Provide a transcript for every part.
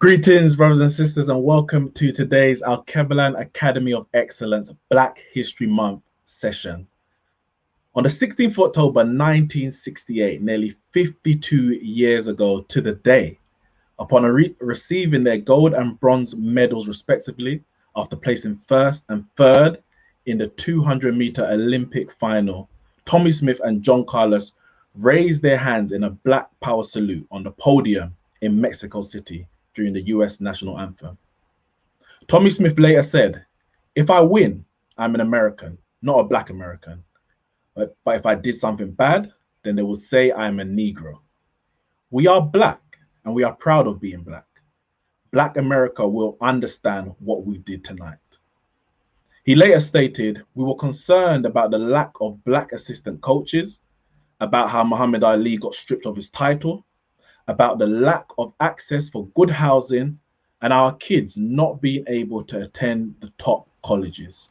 Greetings, brothers and sisters, and welcome to today's Alkebu-Lan Academy of Excellence Black History Month session. On the 16th of October 1968, nearly 52 years ago to the day, upon receiving their gold and bronze medals respectively, after placing first and third in the 200-meter Olympic final, Tommie Smith and John Carlos raised their hands in a Black Power salute on the podium in Mexico City during the US national anthem. Tommie Smith later said, "If I win, I'm an American, not a Black American. But if I did something bad, then they will say I'm a Negro. We are Black, and we are proud of being Black. Black America will understand what we did tonight." He later stated, "We were concerned about the lack of Black assistant coaches, about how Muhammad Ali got stripped of his title, about the lack of access for good housing, and our kids not being able to attend the top colleges."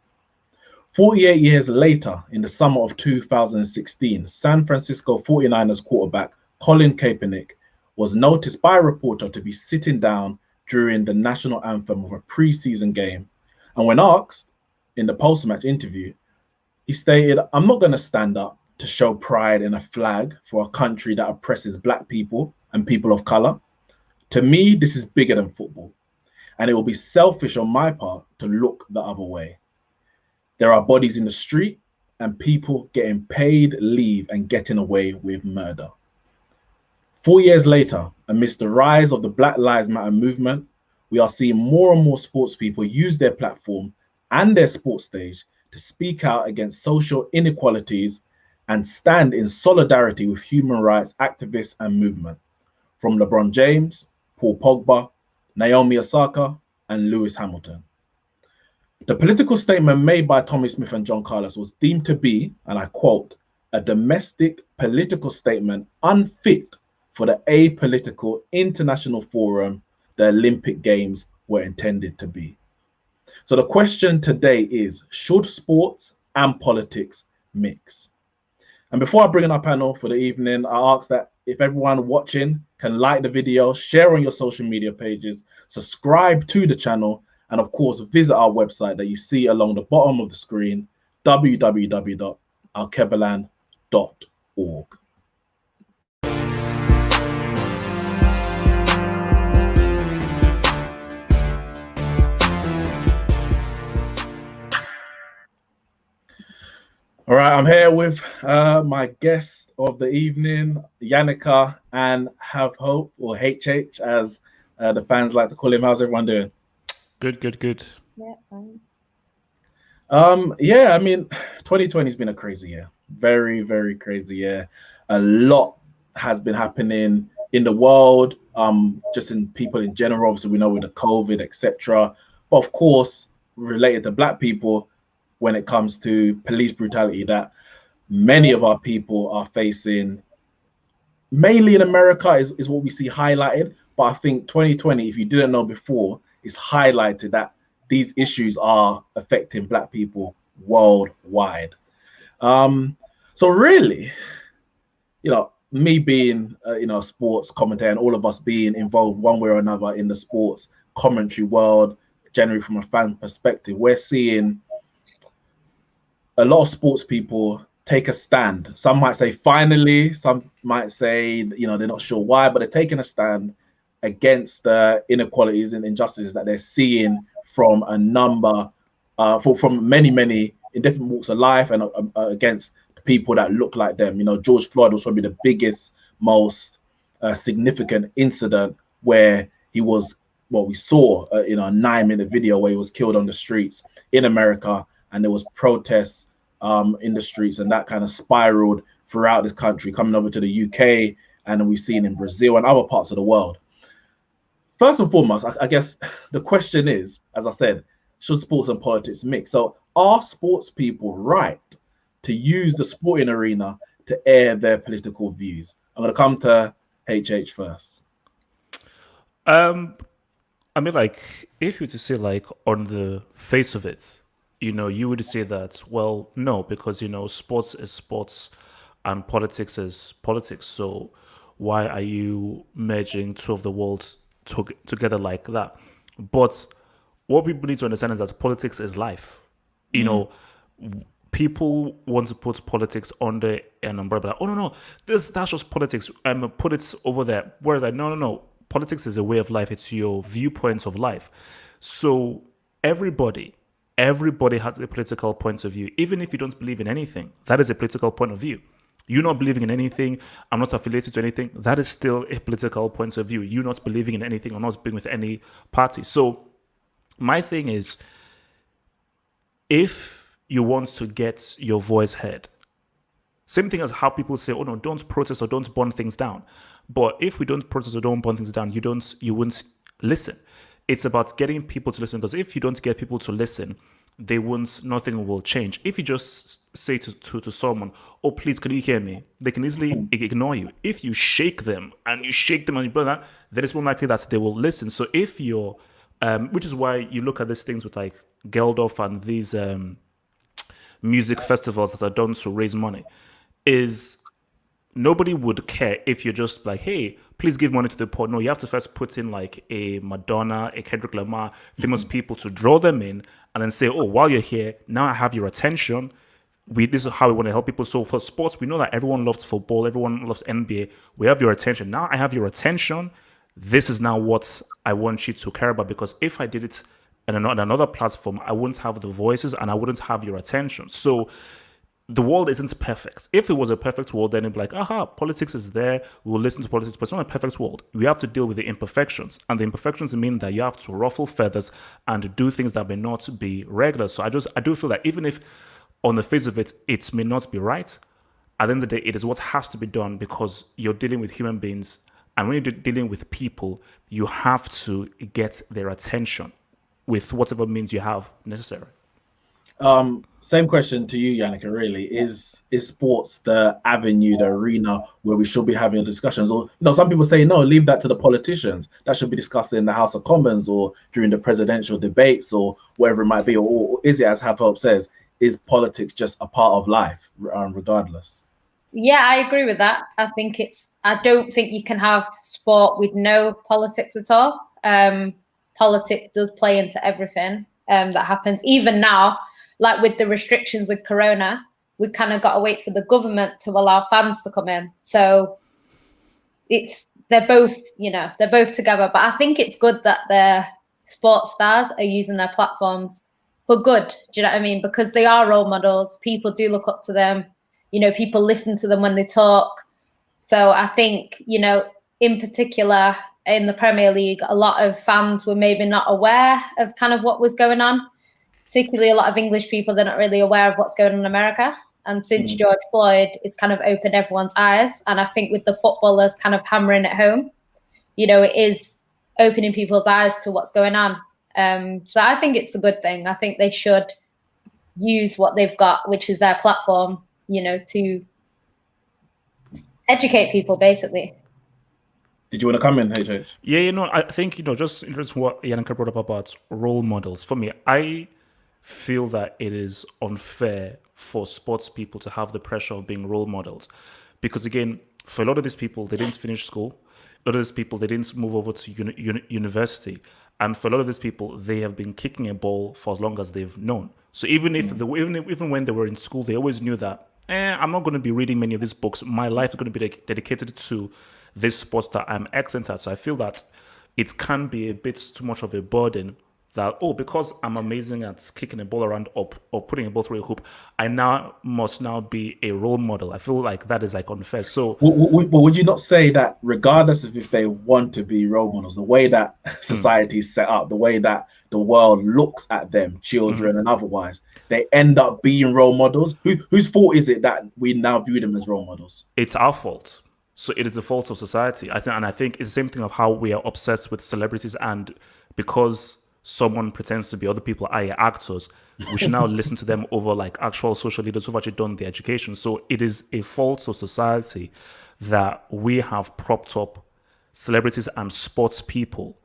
48 years later, in the summer of 2016, San Francisco 49ers quarterback Colin Kaepernick was noticed by a reporter to be sitting down during the national anthem of a preseason game. And when asked in the post-match interview, he stated, "I'm not going to stand up to show pride in a flag for a country that oppresses Black people and people of color. To me, this is bigger than football, and it will be selfish on my part to look the other way. There are bodies in the street and people getting paid leave and getting away with murder." 4 years later, amidst the rise of the Black Lives Matter movement, we are seeing more and more sports people use their platform and their sports stage to speak out against social inequalities and stand in solidarity with human rights activists and movement, from LeBron James, Paul Pogba, Naomi Osaka, and Lewis Hamilton. The political statement made by Tommie Smith and John Carlos was deemed to be, and I quote, "a domestic political statement unfit for the apolitical international forum the Olympic Games were intended to be." So the question today is, should sports and politics mix? And before I bring in our panel for the evening, I ask that if everyone watching can like the video, share on your social media pages, subscribe to the channel, and of course, visit our website that you see along the bottom of the screen, www.alkebulan.org. All right, I'm here with my guest of the evening, Yannicka and Have Hope, or HH, as the fans like to call him. How's everyone doing? Good. Yeah, fine. Yeah, I mean, 2020 has been a crazy year. Very, very crazy year. A lot has been happening in the world, just in people in general. Obviously, we know with the COVID, etc. But of course, related to Black people, when it comes to police brutality that many of our people are facing, mainly in America, is what we see highlighted. But I think 2020, if you didn't know before, is highlighted that these issues are affecting Black people worldwide. So really, me being, a sports commentator, and all of us being involved one way or another in the sports commentary world, generally from a fan perspective, we're seeing a lot of sports people take a stand. Some might say finally, some might say, they're not sure why, but they're taking a stand against the inequalities and injustices that they're seeing from a number, from many in different walks of life, and against people that look like them. George Floyd was probably the biggest, most significant incident where he was, what we saw, a 9-minute video where he was killed on the streets in America, and there was protests in the streets, and that kind of spiraled throughout this country, coming over to the UK, and we've seen in Brazil and other parts of the world. First and foremost, I guess the question is, as I said, should sports and politics mix? So are sports people right to use the sporting arena to air their political views? I'm going to come to HH first. I mean, like, if you were to say, like, on the face of it, you would say that, well, no, because, sports is sports and politics is politics. So why are you merging two of the world's together like that. But what people need to understand is that politics is life. You know, people want to put politics under an umbrella. Like, oh no, that's just politics. Put it over there. Whereas like, no. Politics is a way of life. It's your viewpoints of life. So everybody, everybody has a political point of view. Even if you don't believe in anything, that is a political point of view. You not believing in anything, I'm not affiliated to anything, that is still a political point of view. You not believing in anything or not being with any party. So my thing is, if you want to get your voice heard, same thing as how people say, oh no, don't protest or don't burn things down. But if we don't protest or don't burn things down, you won't listen. It's about getting people to listen, because if you don't get people to listen, nothing will change. If you just say to someone, oh please, can you hear me? They can easily ignore you. If you shake them and you burn that, then it's more likely that they will listen. So if you're which is why you look at these things with like Geldof and these music festivals that are done to raise money, is nobody would care if you're just like, hey, please give money to the poor. No, you have to first put in like a Madonna, a Kendrick Lamar, famous people to draw them in, and then say, oh, while you're here, now I have your attention. This is how we want to help people. So for sports, we know that everyone loves football, everyone loves NBA. We have your attention. Now I have your attention. This is now what I want you to care about, because if I did it on another platform, I wouldn't have the voices and I wouldn't have your attention. So the world isn't perfect. If it was a perfect world, then it'd be like, aha, politics is there. We'll listen to politics, but it's not a perfect world. We have to deal with the imperfections. And the imperfections mean that you have to ruffle feathers and do things that may not be regular. So I do feel that even if on the face of it, it may not be right, at the end of the day, it is what has to be done, because you're dealing with human beings. And when you're dealing with people, you have to get their attention with whatever means you have necessary. Same question to you, Yannicka, really. Is sports the avenue, the arena where we should be having discussions? Or, some people say, no, leave that to the politicians. That should be discussed in the House of Commons or during the presidential debates or whatever it might be. Or is it, as Have says, is politics just a part of life, regardless? Yeah, I agree with that. I don't think you can have sport with no politics at all. Politics does play into everything that happens. Even now, like with the restrictions with Corona, we kind of got to wait for the government to allow fans to come in. So they're both together. But I think it's good that the sports stars are using their platforms for good. Do you know what I mean? Because they are role models. People do look up to them. People listen to them when they talk. So I think, in particular in the Premier League, a lot of fans were maybe not aware of kind of what was going on. Particularly a lot of English people, they're not really aware of what's going on in America. And since George Floyd, it's kind of opened everyone's eyes. And I think with the footballers kind of hammering it home, it is opening people's eyes to what's going on. So I think it's a good thing. I think they should use what they've got, which is their platform, to educate people, basically. Did you want to come in, HH? Yeah, I think, just in terms of what Yannicka brought up about role models, for me, I feel that it is unfair for sports people to have the pressure of being role models, because again, for a lot of these people, they didn't finish school. A lot of these people, they didn't move over to university, and for a lot of these people, they have been kicking a ball for as long as they've known. So even when they were in school, they always knew that I'm not going to be reading many of these books. My life is going to be dedicated to this sports that I'm excellent at. So I feel that it can be a bit too much of a burden that, because I'm amazing at kicking a ball around or putting a ball through a hoop, I must now be a role model. I feel like that is like unfair. So would you not say that regardless of if they want to be role models, the way that society is set up, the way that the world looks at them, children and otherwise, they end up being role models? Whose fault is it that we now view them as role models? It's our fault. So it is the fault of society. I think it's the same thing of how we are obsessed with celebrities, and because someone pretends to be other people, i.e. actors, we should now listen to them over like actual social leaders who've actually done the education. So it is a fault of society that we have propped up celebrities and sports people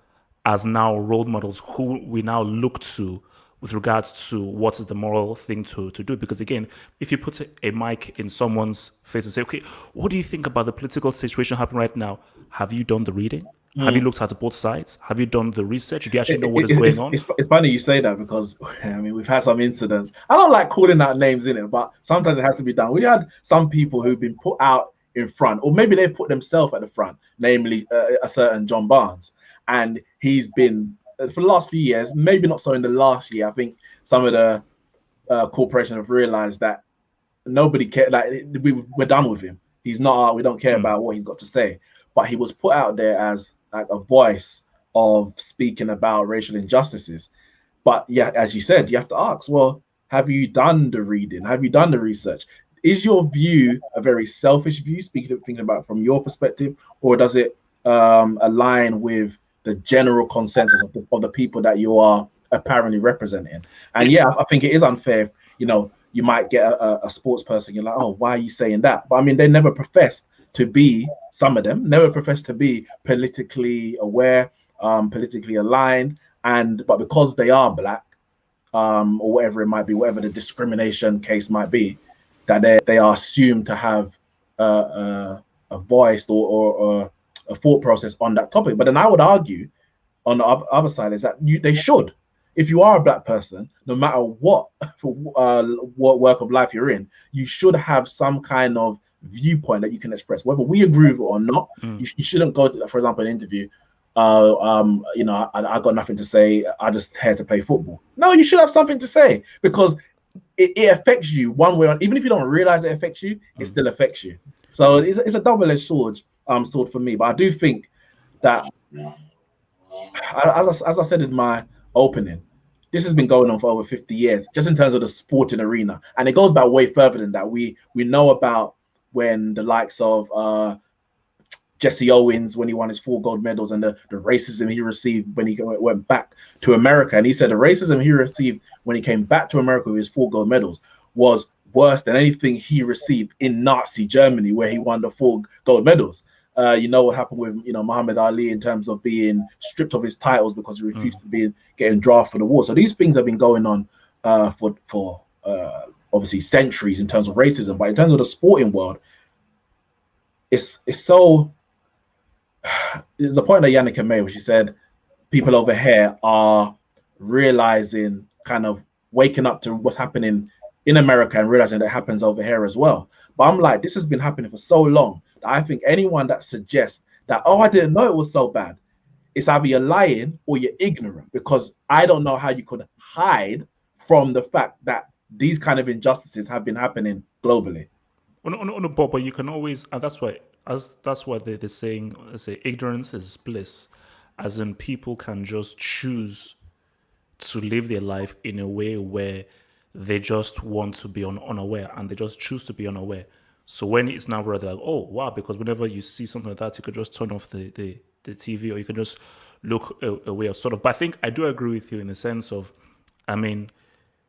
as now role models who we now look to with regards to what is the moral thing to do. Because again, if you put a mic in someone's face and say, okay, what do you think about the political situation happening right now? Have you done the reading? Have you looked at both sides? Have you done the research? Do you actually know what is going on? It's funny you say that because I mean we've had some incidents. I don't like calling out names in it, but sometimes it has to be done. We had some people who've been put out in front, or maybe they've put themselves at the front, namely a certain John Barnes, and he's been for the last few years, maybe not so in the last year. I think some of the corporations have realized that nobody cares. Like we're done with him. He's not. We don't care about what he's got to say. But he was put out there as like a voice of speaking about racial injustices. But yeah, as you said, you have to ask, well, have you done the reading? Have you done the research? Is your view a very selfish view, thinking about it from your perspective, or does it align with the general consensus of the people that you are apparently representing? And yeah, I think it is unfair. You know, you might get a sports person, you're like, oh, why are you saying that? But I mean, they never professed to be, some of them never professed to be politically aware, politically aligned, but because they are black, or whatever it might be, whatever the discrimination case might be, that they are assumed to have a voice or a thought process on that topic. But then I would argue on the other side is that they should. If you are a black person, no matter what work of life you're in, you should have some kind of viewpoint that you can express, whether we agree with it or not. You shouldn't go to, for example, an interview. You know, I got nothing to say. I just here to play football. No, you should have something to say because it affects you one way. Even if you don't realize it affects you, it still affects you. So it's a double-edged sword for me. But I do think that, as I said in my opening, this has been going on for over 50 years, just in terms of the sporting arena. And it goes back way further than that. We know about when the likes of Jesse Owens, when he won his 4 gold medals, and the racism he received when he went back to America. And he said the racism he received when he came back to America with his 4 gold medals was worse than anything he received in Nazi Germany, where he won the 4 gold medals. You know what happened with Muhammad Ali in terms of being stripped of his titles because he refused to be getting drafted for the war. So these things have been going on for obviously centuries in terms of racism, but in terms of the sporting world, it's so. There's a point that Yannicka made where she said people over here are realizing, kind of waking up to what's happening in America and realizing that it happens over here as well. But I'm like, this has been happening for so long that I think anyone that suggests that, oh, I didn't know it was so bad, it's either you're lying or you're ignorant, because I don't know how you could hide from the fact that these kind of injustices have been happening globally. But you can always, and that's why they're saying, say ignorance is bliss, as in people can just choose to live their life in a way where they just want to be unaware, and they just choose to be unaware. So when it's now where they're like, oh wow, because whenever you see something like that, you could just turn off the TV, or you can just look away, or sort of. But I think I do agree with you in the sense of, I mean,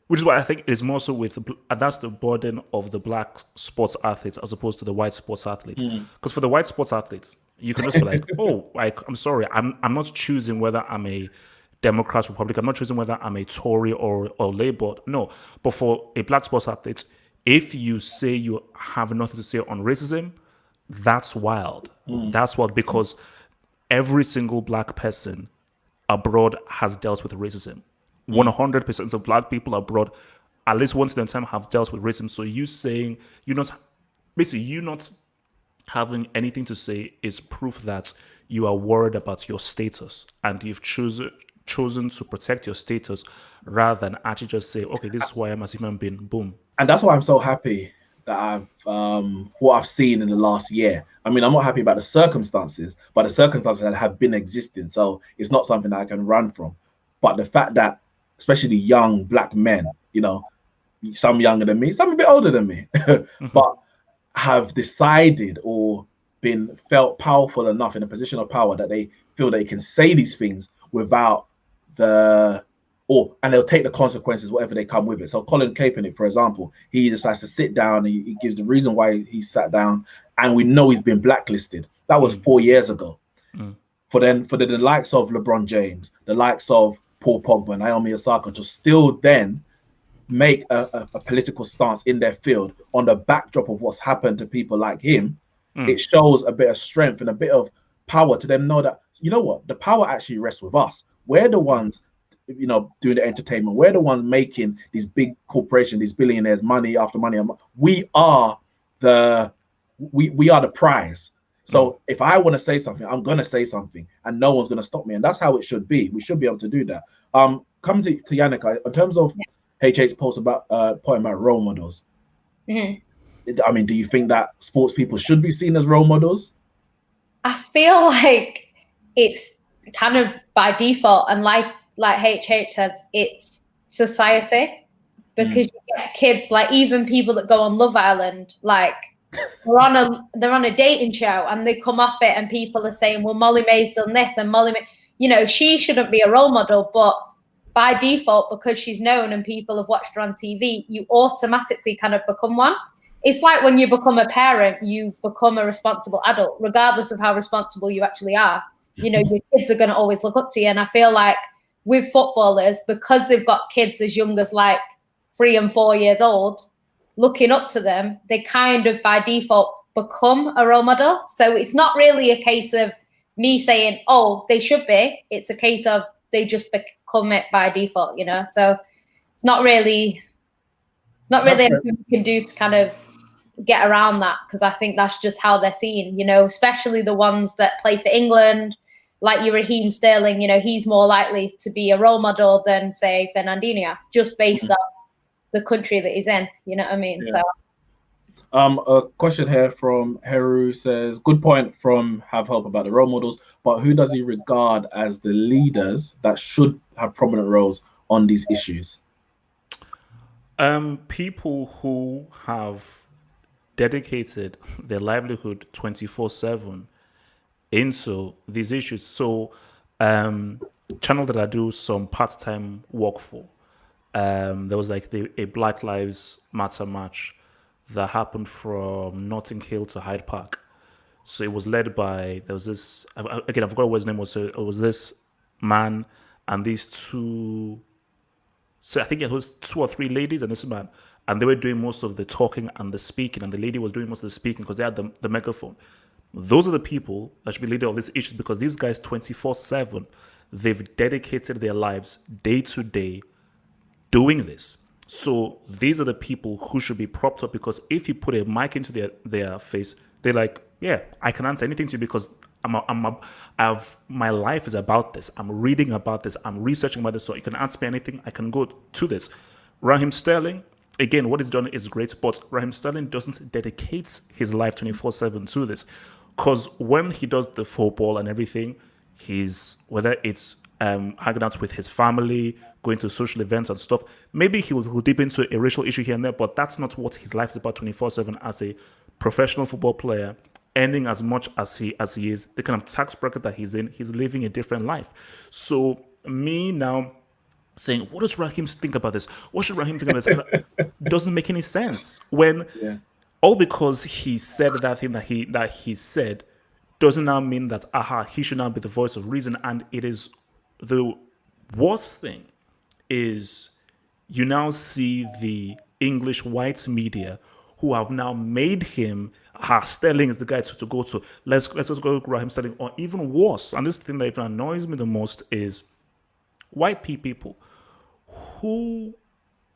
which is why I think it's more so with, and that's the burden of the black sports athletes as opposed to the white sports athletes. Because for the white sports athletes, you can just be like, oh, like, I'm sorry, I'm not choosing whether I'm a Democrat, Republican. I'm not choosing whether I'm a Tory or Labour. No, but for a black sports athlete, if you say you have nothing to say on racism, that's wild. That's wild, because every single black person abroad has dealt with racism. 100% of black people abroad, at least once in a time, have dealt with racism. So you saying you're not having anything to say is proof that you are worried about your status, and you've chosen to protect your status rather than actually just say, okay, this is who I am as a human being. Boom. And that's why I'm so happy that I've what I've seen in the last year. I mean, I'm not happy about the circumstances, but the circumstances that have been existing. So it's not something that I can run from. But the fact that, especially young black men, some younger than me, some a bit older than me, but have decided or been felt powerful enough in a position of power that they feel they can say these things without and they'll take the consequences, whatever they come with it. So Colin Kaepernick, for example, he decides to sit down. He gives the reason why he sat down, and we know he's been blacklisted. That was 4 years ago. For the likes of LeBron James, the likes of Paul Pogba, Naomi Osaka, to still then make a political stance in their field on the backdrop of what's happened to people like him, it shows a bit of strength and a bit of power to them know that, you know what, the power actually rests with us. We're the ones, you know, doing the entertainment. We're the ones making these big corporations, these billionaires, money after money. We are the prize. So if I want to say something, I'm going to say something, and no one's going to stop me. And that's how it should be. We should be able to do that. Coming to Yannick, in terms of HH's post about point about role models. I mean, do you think that sports people should be seen as role models? I feel like it's kind of by default, and like HH says, it's society, because you get kids, like even people that go on Love Island, like they're on a dating show and they come off it and people are saying, well, Molly May's done this and Molly May, you know, she shouldn't be a role model, but by default, because she's known and people have watched her on TV, you automatically kind of become one. It's like when you become a parent, you become a responsible adult, regardless of how responsible you actually are. You know, your kids are going to always look up to you. And I feel like with footballers, because they've got kids as young as like 3 and 4 years old, looking up to them, they kind of by default become a role model. So it's not really a case of me saying, oh, they should be. It's a case of they just become it by default, you know? So it's not really anything we can do to kind of get around that, because I think that's just how they're seen, you know, especially the ones that play for England, like your Raheem Sterling, you know, he's more likely to be a role model than, say, Fernandinho, just based on the country that he's in, you know what I mean? Yeah. So a question here from Heru says, good point from Have Hope about the role models, but who does he regard as the leaders that should have prominent roles on these issues? People who have dedicated their livelihood 24/7 into these issues. So channel that I do some part-time work for, there was like a Black Lives Matter march that happened from Notting Hill to Hyde Park. So it was led by, there was this, again, I forgot what his name was. So it was this man and these two, so I think it was 2 or 3 ladies and this man. And they were doing most of the talking and the speaking, and the lady was doing most of the speaking because they had the megaphone. Those are the people that should be leading all these issues, because these guys 24/7, they've dedicated their lives day to day doing this. So these are the people who should be propped up, because if you put a mic into their face, they're like, yeah, I can answer anything to you because my life is about this. I'm reading about this. I'm researching about this. So you can ask me anything. I can go to this. Raheem Sterling, again, what he's done is great, but Raheem Sterling doesn't dedicate his life 24/7 to this, because when he does the football and everything, whether it's hanging out with his family, going to social events and stuff, maybe he'll dip into a racial issue here and there, but that's not what his life is about 24/7 as a professional football player, earning as much as he is, the kind of tax bracket that he's in, he's living a different life. So me now saying, what does Raheem think about this? What should Raheem think about this? Doesn't make any sense. When all because he said that thing that he said doesn't now mean that he should now be the voice of reason. And it is the worst thing is you now see the English white media who have now made him Sterling is the guy to go to. Let's just go to Raheem Sterling, or even worse. And this thing that even annoys me the most is white people who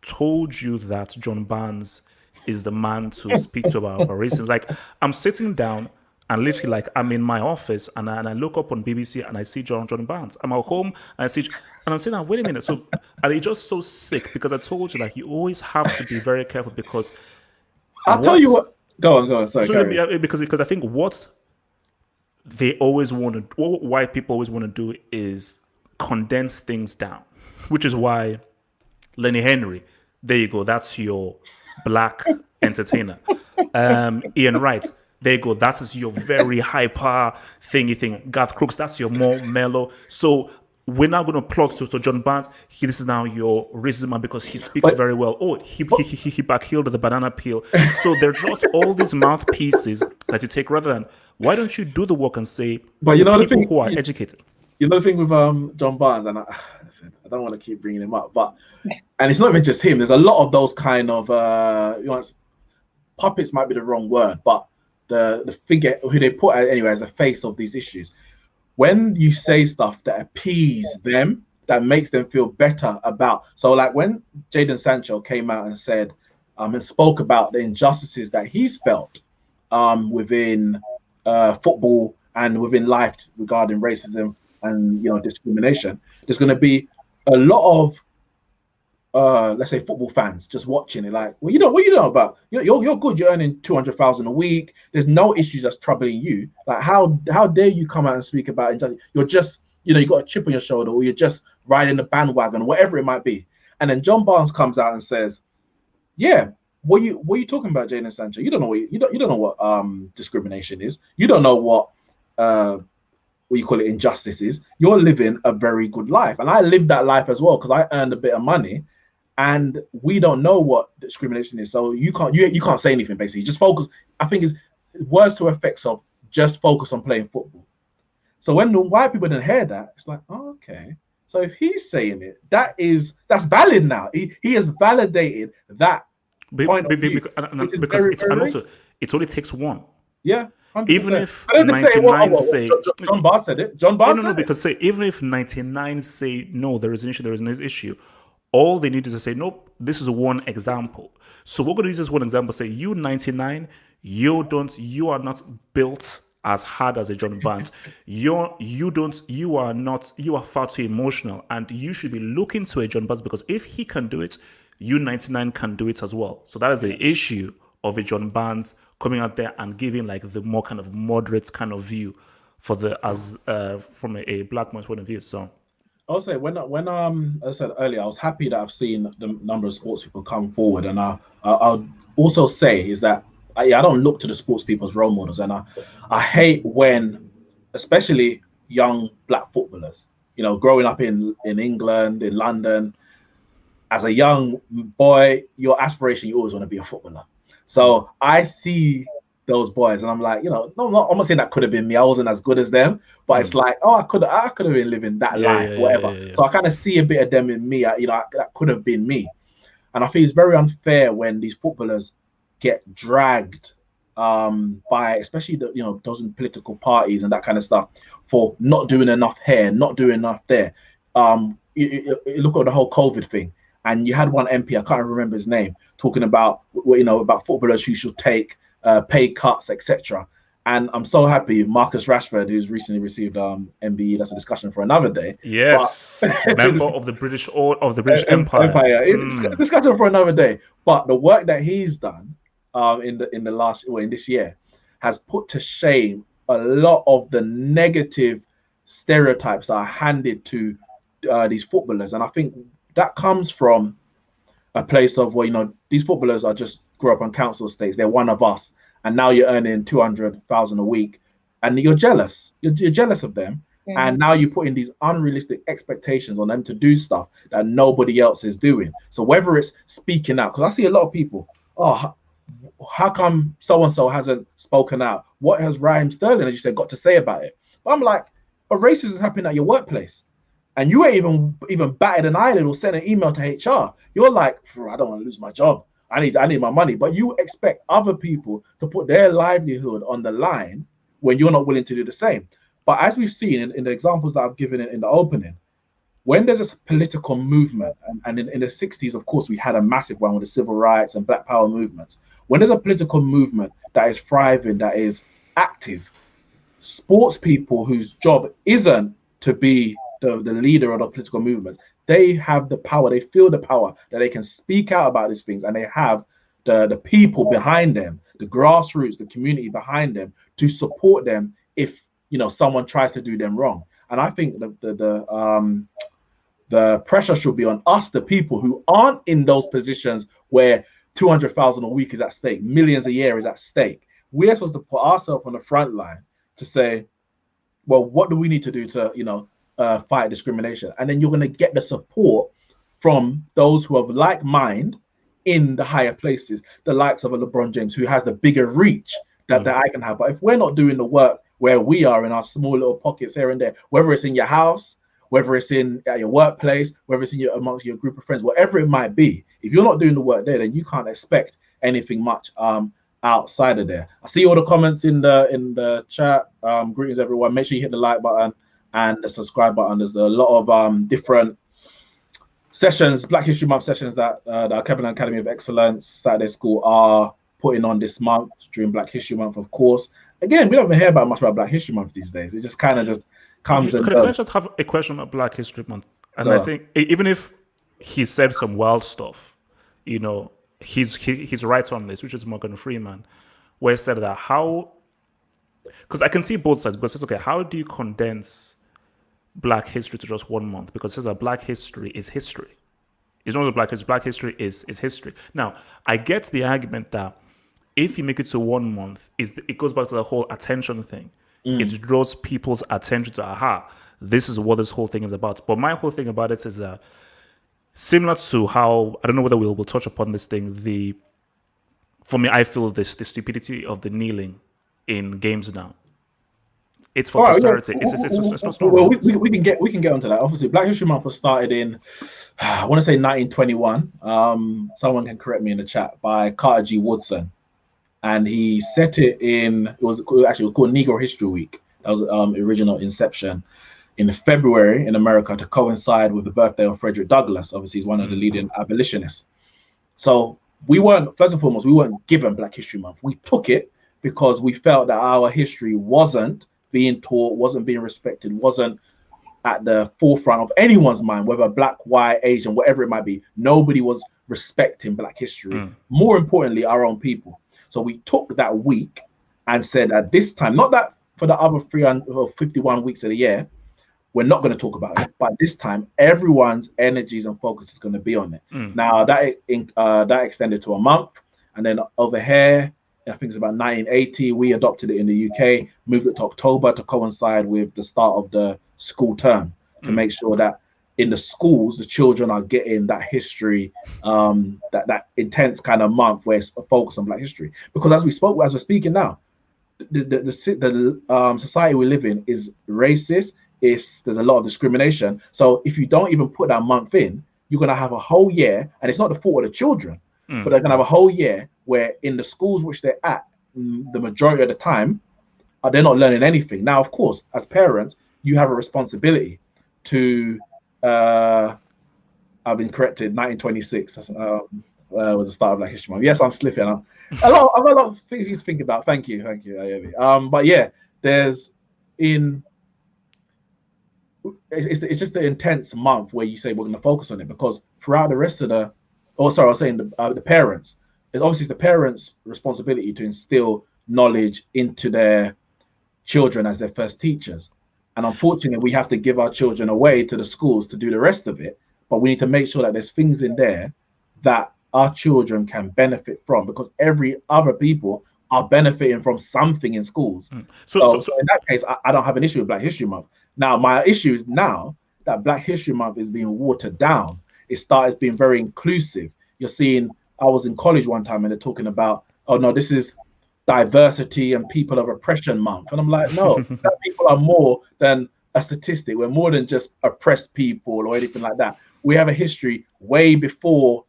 told you that John Barnes is the man to speak to about racism. Like, I'm sitting down and literally, like, I'm in my office and I look up on BBC and I see John Barnes. I'm at home and I see, and I'm saying, wait a minute. So, and it's just so sick, because I told you, like, you always have to be very careful, because I'll tell you what. Go on. Sorry. So because I think what they always want to, what white people always want to do is condense things down, which is why Lenny Henry, there you go, that's your black entertainer. Ian Wright, there you go, that is your very hyper thingy thing. Garth Crooks, that's your more mellow. So we're now going to plug to John Barnes. This is now your racism man, because he speaks very well. Oh, he backheeled the banana peel. So there's not all these mouthpieces that you take, rather than, why don't you do the work and say, but you know, people who are educated. You know the thing with John Barnes, and I don't want to keep bringing him up, but and it's not even just him. There's a lot of those kind of puppets might be the wrong word, but the figure who they put anyway as the face of these issues. When you say stuff that appease them, that makes them feel better about. So like when Jadon Sancho came out and said and spoke about the injustices that he's felt within football and within life regarding racism and discrimination, there's going to be a lot of let's say football fans just watching it like, well, what you know about, you're good, you're earning 200,000 a week, there's no issues that's troubling you, like how dare you come out and speak about injustice? You're just you got a chip on your shoulder, or you're just riding the bandwagon, whatever it might be. And then John Barnes comes out and says, yeah, what are you talking about, Jadon Sancho? You don't know what discrimination is. You don't know what you call it, injustice is. You're living a very good life, and I lived that life as well because I earned a bit of money, and we don't know what discrimination is. So you can't say anything, basically. Just focus. I think it's words to effects of just focus on playing football. So when the white people didn't hear that, it's like, oh, okay. So if he's saying it, that's valid now. He has validated that point of view. Also it only takes one. Yeah. 100%. Even if 99 say John Barnes said it. John Barnes said because say even if 99 say no, there is an issue, all they need is to say nope. This is one example. So we're going to use this one example. Say you 99, you are not built as hard as a John Barnes. You are far too emotional, and you should be looking to a John Barnes, because if he can do it, you 99 can do it as well. So that is the issue of a John Barnes coming out there and giving like the more kind of moderate kind of view for from a black man's point of view. So I'll say when as I said earlier, I was happy that I've seen the number of sports people come forward, and I'll also say is that I don't look to the sports people as role models, and I hate when, especially young black footballers, growing up in England, in London, as a young boy, your aspiration, you always want to be a footballer. So I see those boys, and I'm like, I'm not saying that could have been me. I wasn't as good as them, but it's like, oh, I could have been living that life, whatever. Yeah. So I kind of see a bit of them in me. That could have been me, and I think it's very unfair when these footballers get dragged by, especially those in political parties and that kind of stuff, for not doing enough here, not doing enough there. You look at the whole COVID thing, and you had one MP, I can't remember his name, talking about about footballers who should take pay cuts, etc. And I'm so happy Marcus Rashford, who's recently received MBE, that's a discussion for another day. Yes, member of the British Empire. It's a discussion for another day. But the work that he's done in this year has put to shame a lot of the negative stereotypes that are handed to these footballers, and I think that comes from a place of where these footballers are just grew up on council estates. They're one of us, and now you're earning 200,000 a week, and you're jealous. You're jealous of them, and now you're putting these unrealistic expectations on them to do stuff that nobody else is doing. So whether it's speaking out, because I see a lot of people, oh, how come so and so hasn't spoken out? What has Raheem Sterling, as you said, got to say about it? But I'm like, but racism is happening at your workplace, and you ain't even batted an eyelid or sent an email to HR. You're like, I don't want to lose my job. I need my money. But you expect other people to put their livelihood on the line when you're not willing to do the same. But as we've seen in the examples that I've given in the opening, when there's a political movement, and in the 60s, of course, we had a massive one with the civil rights and Black Power movements. When there's a political movement that is thriving, that is active, sports people whose job isn't to be the leader of the political movements, they have the power, they feel the power that they can speak out about these things, and they have the people behind them, the grassroots, the community behind them to support them if someone tries to do them wrong. And I think the pressure should be on us, the people who aren't in those positions where 200,000 a week is at stake, millions a year is at stake. We're supposed to put ourselves on the front line to say, well, what do we need to do to fight discrimination? And then you're going to get the support from those who have like mind in the higher places, the likes of a LeBron James, who has the bigger reach that I can have. But if we're not doing the work where we are in our small little pockets here and there, whether it's in your house, whether it's at your workplace, whether it's amongst your group of friends, whatever it might be, if you're not doing the work there, then you can't expect anything much outside of there. I see all the comments in the chat. Greetings everyone. Make sure you hit the like button and the subscribe button. There's a lot of different sessions, Black History Month sessions that the Alkebu-Lan Academy of Excellence Saturday School are putting on this month during Black History Month, of course. Again, we don't even hear about much about Black History Month these days. It just kind of just comes and Can goes. I just have a question about Black History Month? And Go I on. think even if he said some wild stuff, you know, he's right on this, which is Morgan Freeman, where he said that how, because I can see both sides, because it's okay, how do you condense Black history to just 1 month? Because it says that Black history is history. It's not Black history. Black history is history. Now, I get the argument that if you make it to 1 month, it goes back to the whole attention thing. It draws people's attention to, aha, this is what this whole thing is about. But my whole thing about it is similar to how, I don't know whether we'll touch upon this thing, for me, I feel the stupidity of the kneeling in games now. It's for posterity. It's not well, we can get onto that. Obviously, Black History Month was started in, I want to say 1921. Someone can correct me in the chat, by Carter G. Woodson, and he set it in. It was called Negro History Week. That was original inception in February in America to coincide with the birthday of Frederick Douglass. Obviously, he's one of the leading abolitionists. So we weren't, first and foremost, we weren't given Black History Month. We took it because we felt that our history wasn't being taught, wasn't being respected, wasn't at the forefront of anyone's mind, whether Black, white, Asian, whatever it might be. Nobody was respecting Black history. More importantly, our own people. So we took that week and said at this time, not that for the other 351 weeks of the year, we're not going to talk about it, but this time everyone's energies and focus is going to be on it. Now that extended to a month, and then over here, I think it's about 1980, we adopted it in the UK, moved it to October to coincide with the start of the school term, to make sure that in the schools, the children are getting that history, that intense kind of month where it's a focus on Black history. Because as we're speaking now, the society we live in is racist. There's a lot of discrimination. So if you don't even put that month in, you're going to have a whole year, and it's not the fault of the children, but they're going to have a whole year where in the schools which they're at, the majority of the time, they're not learning anything. Now, of course, as parents, you have a responsibility to, I've been corrected, 1926 was the start of Black History Month. Yes, I'm slipping. I've got a lot of things to think about. Thank you, Ayobi. But yeah, it's just the intense month where you say we're going to focus on it, because throughout the rest of the parents, it's obviously the parents' responsibility to instill knowledge into their children as their first teachers. And unfortunately, we have to give our children away to the schools to do the rest of it. But we need to make sure that there's things in there that our children can benefit from, because every other people are benefiting from something in schools. So in that case, I don't have an issue with Black History Month. Now, my issue is now that Black History Month is being watered down. It started being very inclusive. You're seeing, I was in college one time and they're talking about, oh no, this is diversity and people of oppression month. And I'm like, no, that people are more than a statistic. We're more than just oppressed people or anything like that. We have a history way before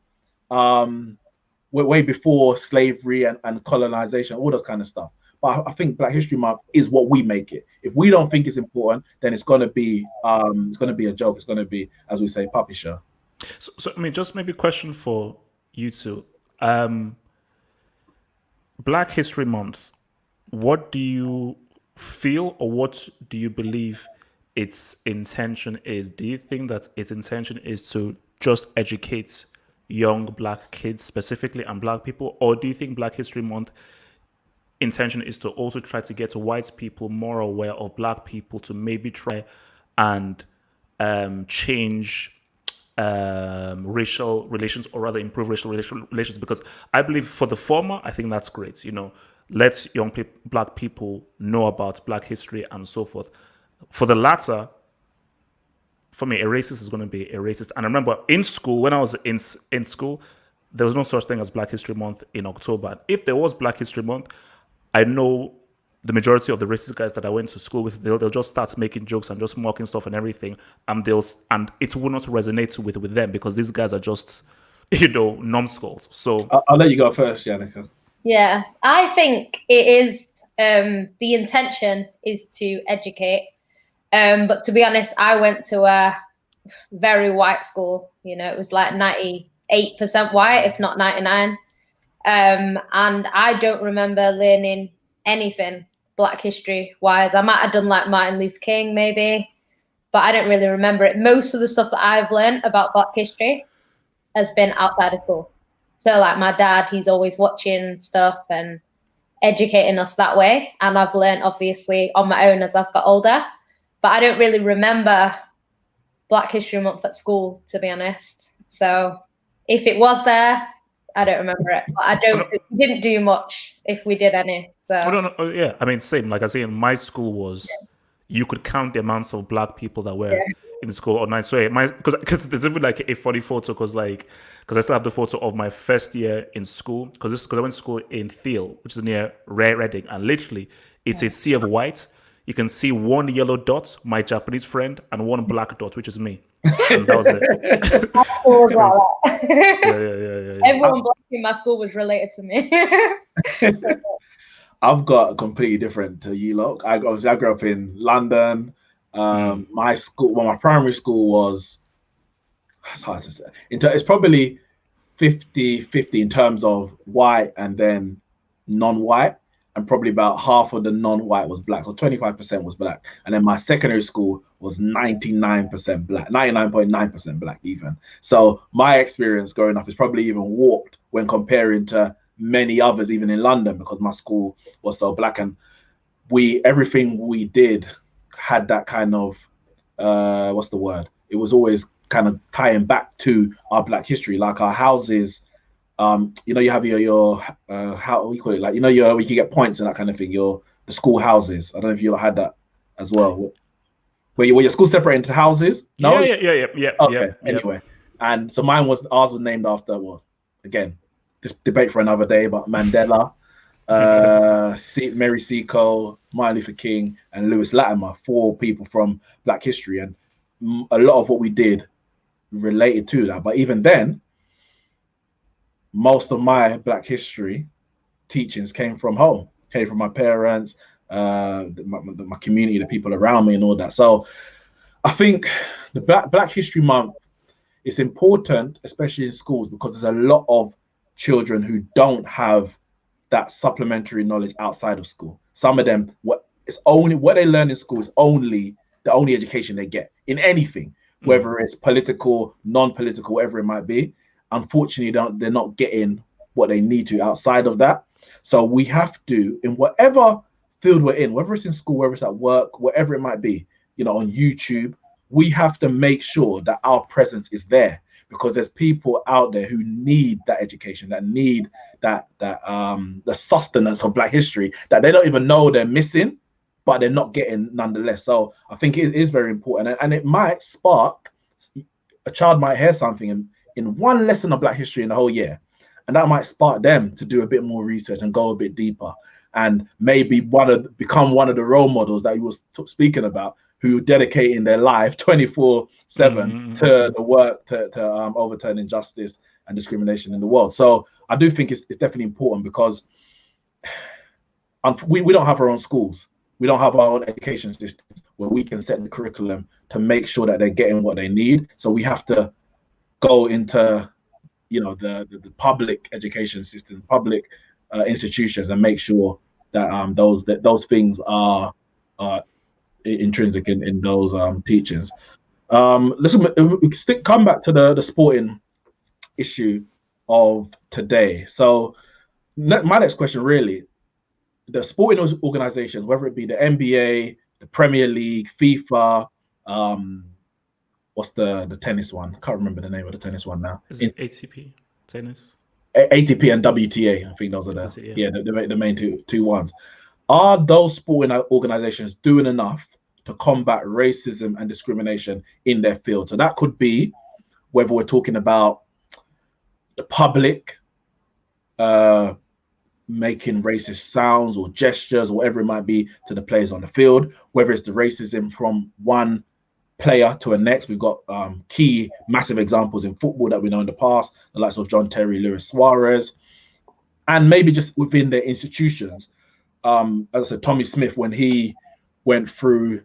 slavery and colonization, all that kind of stuff. But I think Black History Month is what we make it. If we don't think it's important, then it's going to be a joke. It's going to be, as we say, puppy show. So I mean, just maybe a question for you two. Black History Month, what do you feel, or what do you believe its intention is? Do you think that its intention is to just educate young Black kids specifically and Black people, or do you think Black History Month intention is to also try to get white people more aware of Black people, to maybe try and change racial relations, or rather improve racial relations? Because I believe for the former, I think that's great. Let young Black people know about Black history and so forth. For the latter, for me, a racist is going to be a racist. And I remember in school, when I was in school, there was no such thing as Black History Month in October. If there was Black History Month, I know the majority of the racist guys that I went to school with, they'll just start making jokes and just mocking stuff and everything, and it will not resonate with them, because these guys are just, numbskulls. So I'll let you go first, Yannicka. Yeah, I think it is. The intention is to educate. But to be honest, I went to a very white school. You know, it was like 98% white, if not 99. And I don't remember learning anything Black history wise. I might have done like Martin Luther King, maybe, but I don't really remember it. Most of the stuff that I've learned about Black history has been outside of school. So, like my dad, he's always watching stuff and educating us that way. And I've learned obviously on my own as I've got older, but I don't really remember Black History Month at school, to be honest. So if it was there, I don't remember it. But I don't. We didn't do much if we did any. So yeah, I mean, same. Like I say, in my school was you could count the amounts of Black people that were in school online. So because there's even like a funny photo because I still have the photo of my first year in school because I went to school in Thiel, which is near Reading, and literally it's a sea of white. You can see one yellow dot, my Japanese friend, and one black dot, which is me. And that was it. Yeah. Everyone Black in my school was related to me. I've got completely different to you lot. I grew up in London. My school, my primary school was, it's hard to say. It's probably 50-50 in terms of white and then non-white. And probably about half of the non-white was Black. So 25% was Black. And then my secondary school was 99% Black, 99.9% Black even. So my experience growing up is probably even warped when comparing to many others, even in London, because my school was so Black. And everything we did had that kind of, what's the word? It was always kind of tying back to our Black history, like our houses. You know, you have your how you call it, like, you know, you can get points and that kind of thing. The school houses. I don't know if you had that as well. Were your school separated into houses? No. Yeah. Okay. Anyway, and so ours was named after, well, again, this debate for another day, but Mandela, Mary Seacole, Martin Luther King, and Lewis Latimer, 4 people from Black history, and a lot of what we did related to that. But even then, most of my Black history teachings came from home, came from my parents, my community, the people around me, and all that. So I think the Black History Month is important, especially in schools, because there's a lot of children who don't have that supplementary knowledge outside of school. Some of them, what they learn in school is only the only education they get in anything, whether it's political, non-political, whatever it might be. Unfortunately, they're not getting what they need to outside of that. So we have to, in whatever field we're in, whether it's in school, whether it's at work, whatever it might be, you know, on YouTube, we have to make sure that our presence is there, because there's people out there who need that education, that need that the sustenance of Black history that they don't even know they're missing, but they're not getting nonetheless. So I think it is very important, and it might spark, a child might hear something in one lesson of Black history in the whole year, and that might spark them to do a bit more research and go a bit deeper, and maybe become one of the role models that you was speaking about, who are dedicating their life 24/7 to the work to overturn injustice and discrimination in the world. So I do think it's definitely important, because we don't have our own schools. We don't have our own education systems where we can set the curriculum to make sure that they're getting what they need. So we have to go into, you know, the public education system, public institutions, and make sure that those things are intrinsic in those teachings. Come back to the sporting issue of today. So my next question, really, the sporting organizations, whether it be the NBA, the Premier League, FIFA, what's the tennis one? I can't remember the name of the tennis one now. Is it ATP tennis? ATP and WTA, I think those are the main two ones. Are those sporting organizations doing enough to combat racism and discrimination in their field? So that could be whether we're talking about the public making racist sounds or gestures or whatever it might be to the players on the field, whether it's the racism from one player to a next. We've got key massive examples in football that we know in the past, the likes of John Terry, Luis Suarez, and maybe just within their institutions. As I said, Tommy Smith, when he went through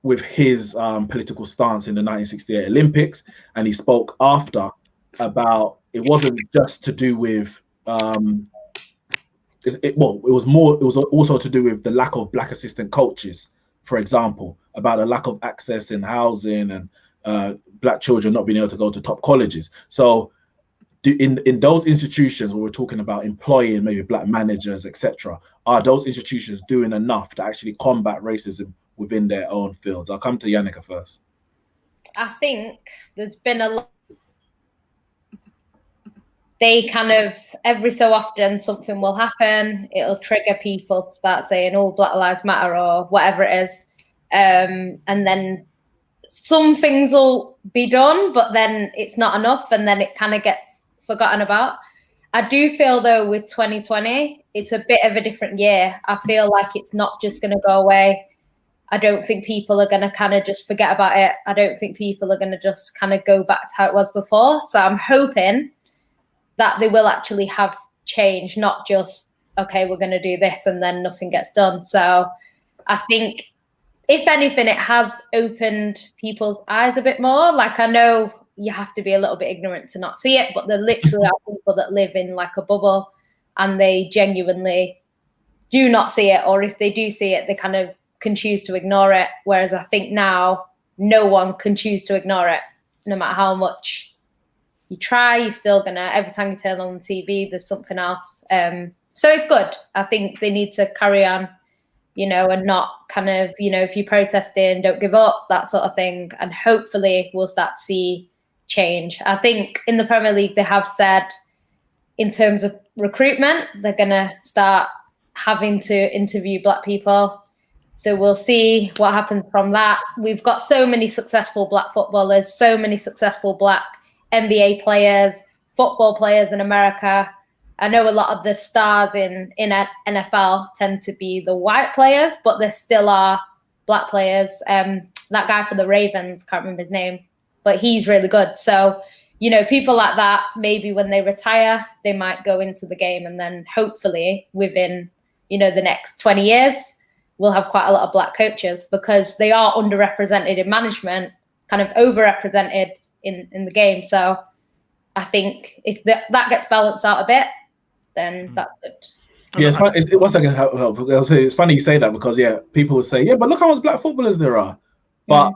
with his political stance in the 1968 Olympics, and he spoke after about it wasn't just to do with it was also to do with the lack of black assistant coaches, for example, about the lack of access in housing and black children not being able to go to top colleges. So in those institutions where we're talking about employing maybe black managers, etc., are those institutions doing enough to actually combat racism within their own fields? I'll come to Yannicka first. I think there's been a lot. They kind of, every so often something will happen. It'll trigger people to start saying, oh, Black Lives Matter or whatever it is. And then some things will be done, but then it's not enough. And then it kind of gets forgotten about. I do feel, though, with 2020, it's a bit of a different year. I feel like it's not just going to go away. I don't think people are going to kind of just forget about it. I don't think people are going to just kind of go back to how it was before. So I'm hoping that they will actually have change, not just, okay, we're going to do this and then nothing gets done. So I think, if anything, it has opened people's eyes a bit more. Like, I know you have to be a little bit ignorant to not see it, but there literally are people that live in like a bubble and they genuinely do not see it. Or if they do see it, they kind of can choose to ignore it. Whereas I think now no one can choose to ignore it, no matter how much you try, you're still gonna, every time you turn on the TV, there's something else. So it's good. I think they need to carry on, and not kind of, if you're protesting, don't give up, that sort of thing. And hopefully we'll start to see change. I think in the Premier League, they have said in terms of recruitment, they're gonna start having to interview black people. So we'll see what happens from that. We've got so many successful black footballers, so many successful black NBA players, football players in America. I know a lot of the stars in NFL tend to be the white players, but there still are black players. That guy for the Ravens, can't remember his name, but he's really good. So, people like that, maybe when they retire, they might go into the game, and then hopefully within, the next 20 years, we'll have quite a lot of black coaches, because they are underrepresented in management, kind of overrepresented in the game. So I think if that gets balanced out a bit, then that's good. Yeah, it's funny. One second, I'll say it's funny you say that, because people will say, but look how much black footballers there are. But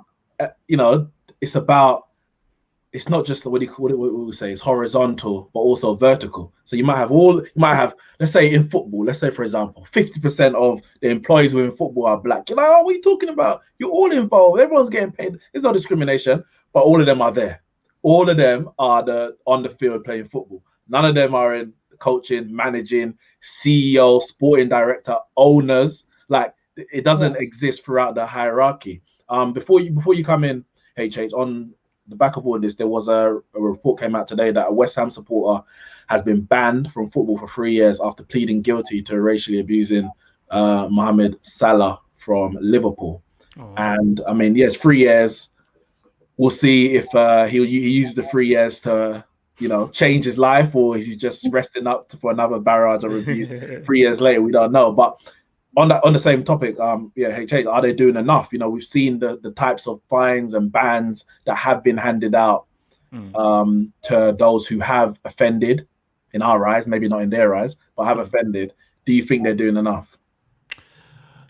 it's not just what we say, it's horizontal, but also vertical. So you might have, let's say in football, for example, 50% of the employees within football are black. You're like, what are you talking about? You're all involved. Everyone's getting paid. There's no discrimination, but all of them are there. All of them are on the field playing football. None of them are in coaching, managing, CEO, sporting director, owners. Like, it doesn't exist throughout the hierarchy. Before you come in, HH, on the back of all this, there was a report came out today that a West Ham supporter has been banned from football for 3 years after pleading guilty to racially abusing Mohamed Salah from Liverpool. Oh. And I mean, yes, 3 years. We'll see if he uses the 3 years to, change his life, or is he just resting up for another barrage of reviews 3 years later? We don't know. But on the same topic, HH, are they doing enough? We've seen the types of fines and bans that have been handed out to those who have offended, in our eyes, maybe not in their eyes, but have offended. Do you think they're doing enough?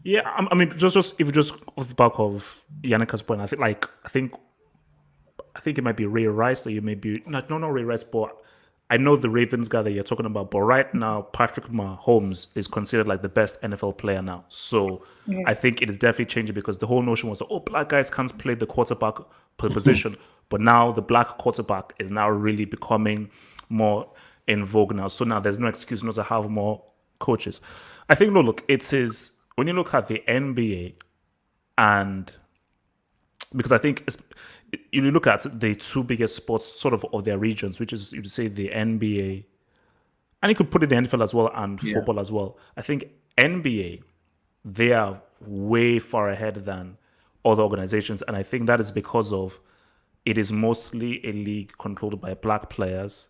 Yeah, I mean, just if you just off the back of Yannicka's point, I think it might be Ray Rice, that you may be not Ray Rice, but I know the Ravens guy that you're talking about. But right now, Patrick Mahomes is considered like the best NFL player now. So I think it is definitely changing, because the whole notion was, black guys can't play the quarterback position. But now the black quarterback is now really becoming more in vogue now. So now there's no excuse not to have more coaches. I think, it is, when you look at the NBA, and because I think you look at the two biggest sports sort of their regions, which is, you'd say, the NBA, and you could put it in the NFL as well, and football as well. I think NBA, they are way far ahead than other organizations, and I think that is because of it is mostly a league controlled by black players,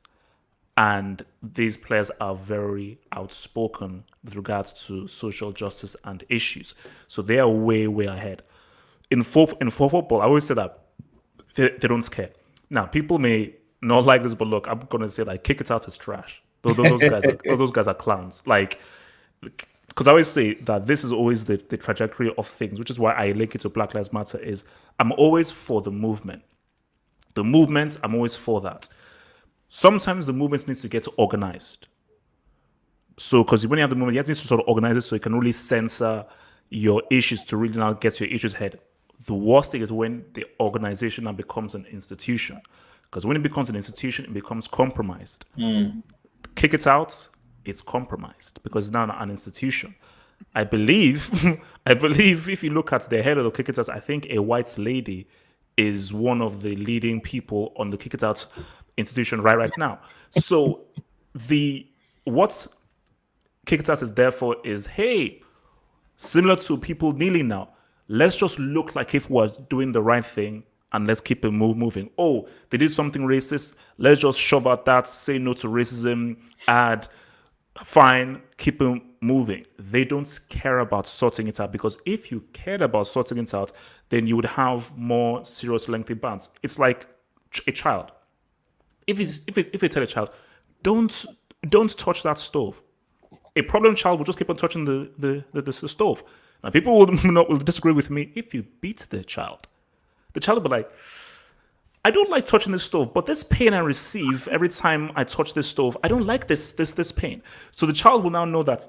And these players are very outspoken with regards to social justice and issues. So they are way, way ahead. In football, I always say that they don't care. Now, people may not like this, but look, I'm gonna say like kick it out is trash. Those guys are clowns. Like, because I always say that this is always the trajectory of things, which is why I link it to Black Lives Matter. Is I'm always for the movement. The movements, I'm always for that. Sometimes the movement needs to get organized. So, because when you have the movement, you have to sort of organize it so you can really censor your issues to really now get your issues head. The worst thing is when the organization now becomes an institution. Because when it becomes an institution, it becomes compromised. Kick it out, it's compromised because it's now an institution. I believe if you look at the head of the Kick It Out, I think a white lady is one of the leading people on the Kick It Out institution right now. So what Kick It Out is there for is, hey, similar to people kneeling now, let's just look like if we're doing the right thing and let's keep it moving. Oh, they did something racist. Let's just shove out that, say no to racism, add, fine, keep it moving. They don't care about sorting it out, because if you cared about sorting it out, then you would have more serious lengthy bans. It's like a child. If you tell a child, don't touch that stove, a problem child will just keep on touching the stove. Now, people will disagree with me. If you beat the child will be like, I don't like touching this stove, but this pain I receive every time I touch this stove, I don't like this pain. So the child will now know that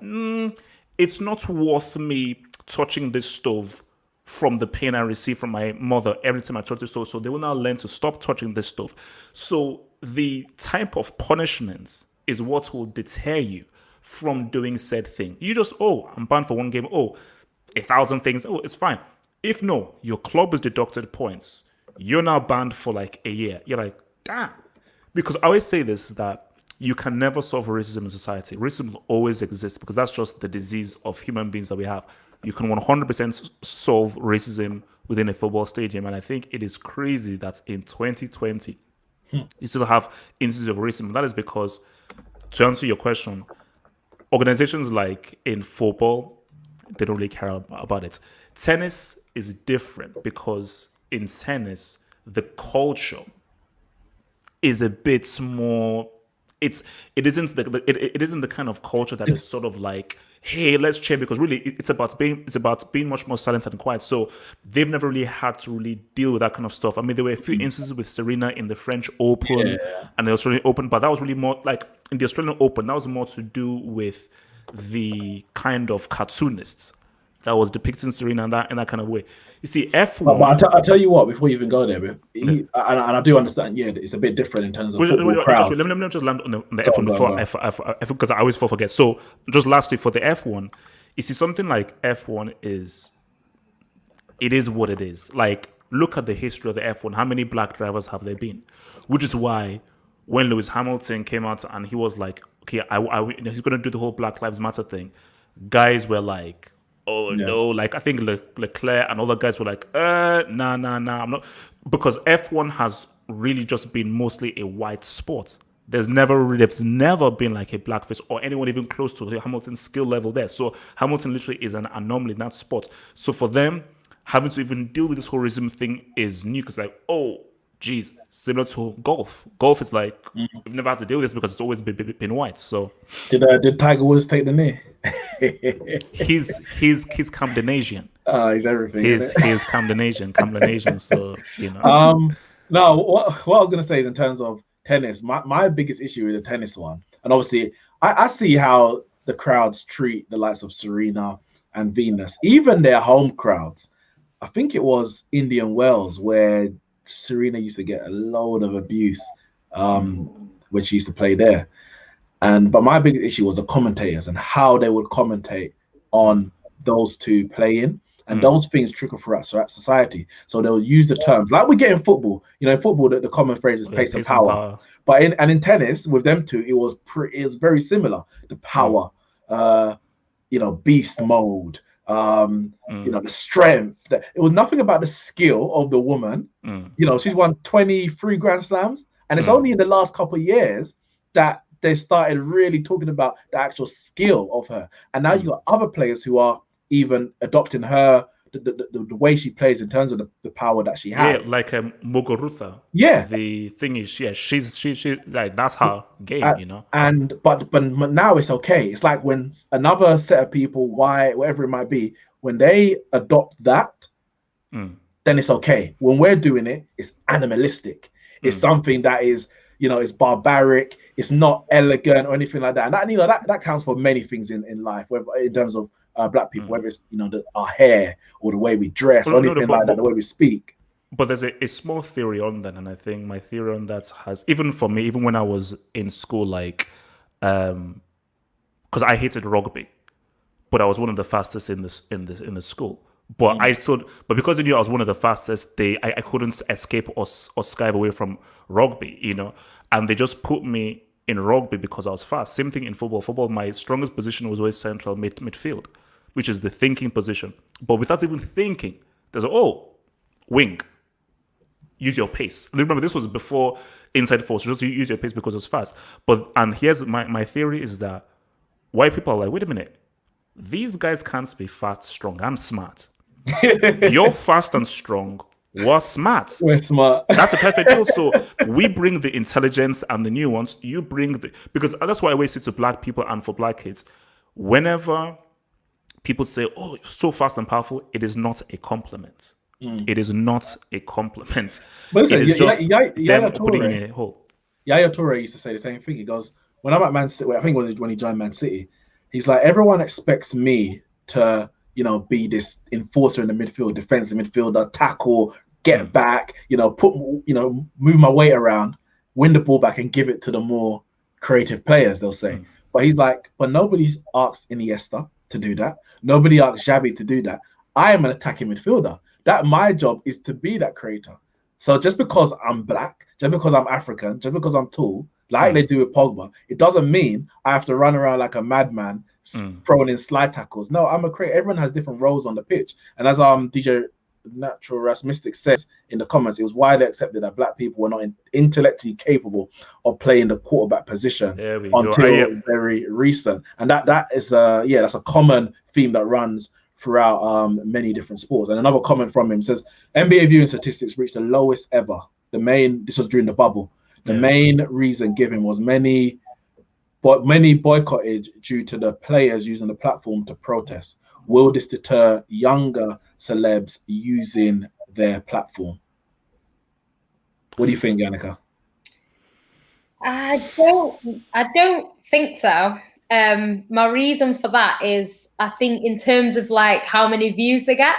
it's not worth me touching this stove from the pain I receive from my mother every time I touch the stove. So they will now learn to stop touching this stove. So the type of punishments is what will deter you from doing said thing. You just, I'm banned for one game. 1,000 things. It's fine. If no, your club is deducted points. You're now banned for like a year. You're like, damn. Because I always say this, that you can never solve racism in society. Racism will always exist because that's just the disease of human beings that we have. You can 100% solve racism within a football stadium. And I think it is crazy that in 2020, you still have instances of racism. That is because, to answer your question, organizations like in football, they don't really care about it. Tennis is different because in tennis, the culture is a bit more. It isn't the kind of culture that is sort of like, hey, let's cheer, because really it's about being much more silent and quiet. So they've never really had to really deal with that kind of stuff. I mean, there were a few instances with Serena in the French Open and the Australian Open, but that was really more like in the Australian Open, that was more to do with the kind of cartoonists that was depicting Serena in that kind of way. You see, F1. But I'll tell you what, before you even go there, and I do understand, it's a bit different in terms of football crowds. Let me just land on the F1 before F1, because I always forget. So just lastly, for the F1, you see, something like F1 it is what it is. Like, look at the history of the F1. How many black drivers have there been? Which is why when Lewis Hamilton came out and he was like, okay, he's going to do the whole Black Lives Matter thing, guys were like, no, like I think Leclerc and other guys were like, nah, I'm not, because F1 has really just been mostly a white sport. There's never been like a blackface or anyone even close to Hamilton's skill level there. So Hamilton literally is an anomaly in that sport. So for them, having to even deal with this whole racism thing is new, because like, geez, similar to golf. Golf is like, we've never had to deal with this because it's always been white. So did Tiger Woods take the knee? he's Camdenasian. He's everything. He's Camdenasian. So No, what I was gonna say is in terms of tennis, my biggest issue with the tennis one, and obviously I see how the crowds treat the likes of Serena and Venus, even their home crowds. I think it was Indian Wells where Serena used to get a load of abuse when she used to play there. But my biggest issue was the commentators and how they would commentate on those two playing. And those things trickle throughout society. So they'll use the terms like we get in football. In football, the common phrase is pace and power. But in tennis, with them two, it was very similar. The power, beast mode, the strength. It was nothing about the skill of the woman. She's won 23 Grand Slams, and it's only in the last couple of years that they started really talking about the actual skill of her. And now you got other players who are even adopting her, the way she plays in terms of the power that she has. Yeah, like Muguruza. Yeah. The thing is, yeah, she like that's her game, you know. And but now it's okay. It's like when another set of people, white, whatever it might be, when they adopt that, then it's okay. When we're doing it, it's animalistic. It's something that is, you know, it's barbaric. It's not elegant or anything like that. And that, you know, that counts for many things in life, whether in terms of black people, whether it's, you know, our hair or the way we dress or anything like that, the way we speak. But there's a small theory on that, and I think my theory on that has, even for me, even when I was in school, like, because I hated rugby, but I was one of the fastest in the school. But but because they knew I was one of the fastest, I couldn't escape or skive away from rugby, you know, and they just put me in rugby because I was fast. Same thing in football. Football, my strongest position was always central midfield, which is the thinking position. But without even thinking, there's wing. Use your pace. Remember, this was before inside force. Just use your pace because it was fast. And here's my theory is that white people are like, wait a minute, these guys can't be fast, strong, and smart. You're fast and strong. We're smart. We're smart. That's a perfect deal. So we bring the intelligence and the nuance. You bring because that's why I always say to black people and for black kids, whenever people say, "Oh, you're so fast and powerful," it is not a compliment. It is not a compliment. But listen, it is just Yaya putting in a hole. Yaya Toure used to say the same thing. He goes, when I'm at Man City, I think it was when he joined Man City, he's like, everyone expects me to, you know, be this enforcer in the midfield, defensive midfielder, tackle, get back, you know, move my weight around, win the ball back and give it to the more creative players, they'll say. But he's like, but nobody's asked Iniesta to do that. Nobody asked Xavi to do that. I am an attacking midfielder. That my job is to be that creator. So just because I'm black, just because I'm African, just because I'm tall, like they do with Pogba, it doesn't mean I have to run around like a madman throwing in slide tackles. No, I'm a creator. Everyone has different roles on the pitch. And as DJ Natural Rasmistic says in the comments, it was widely accepted that black people were not intellectually capable of playing the quarterback position until very recent. And that is that's a common theme that runs throughout many different sports. And another comment from him says, NBA viewing statistics reached the lowest ever. This was during the bubble. The main reason given was many boycotted due to the players using the platform to protest. Will this deter younger celebs using their platform? What do you think, Yannicka? I don't think so. My reason for that is I think in terms of like how many views they get,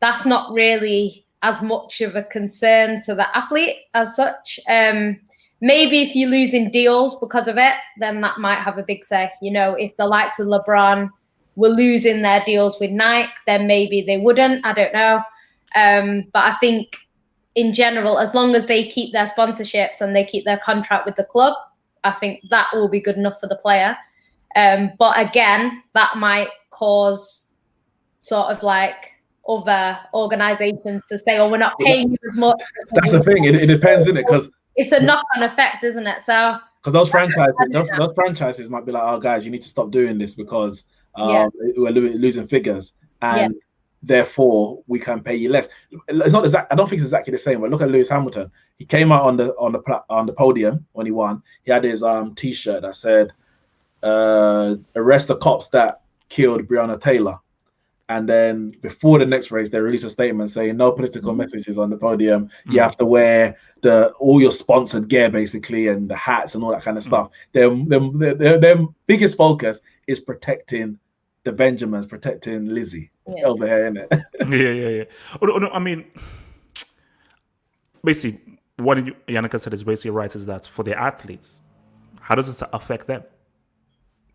that's not really as much of a concern to the athlete as such. Maybe if you're losing deals because of it, then that might have a big say. You know, if the likes of LeBron were losing their deals with Nike, then maybe they wouldn't. I don't know. But I think in general, as long as they keep their sponsorships and they keep their contract with the club, I think that will be good enough for the player. But again, that might cause sort of like other organizations to say, "Oh, we're not paying you as much." That's the thing. It depends, isn't it? Because it's a knock-on effect, isn't it? So because those franchises might be like, "Oh, guys, you need to stop doing this because we're losing figures, and therefore we can pay you less." It's not exact. I don't think it's exactly the same. But look at Lewis Hamilton. He came out on the podium when he won. He had his T-shirt that said, "Arrest the cops that killed Breonna Taylor." And then before the next race, they released a statement saying no political messages on the podium. You have to wear all your sponsored gear, basically, and the hats and all that kind of stuff. Their biggest focus is protecting the Benjamins, protecting Lizzie over here, innit? Yeah. Oh, no, I mean, basically, what Yannicka said is basically right, is that for the athletes, how does it affect them?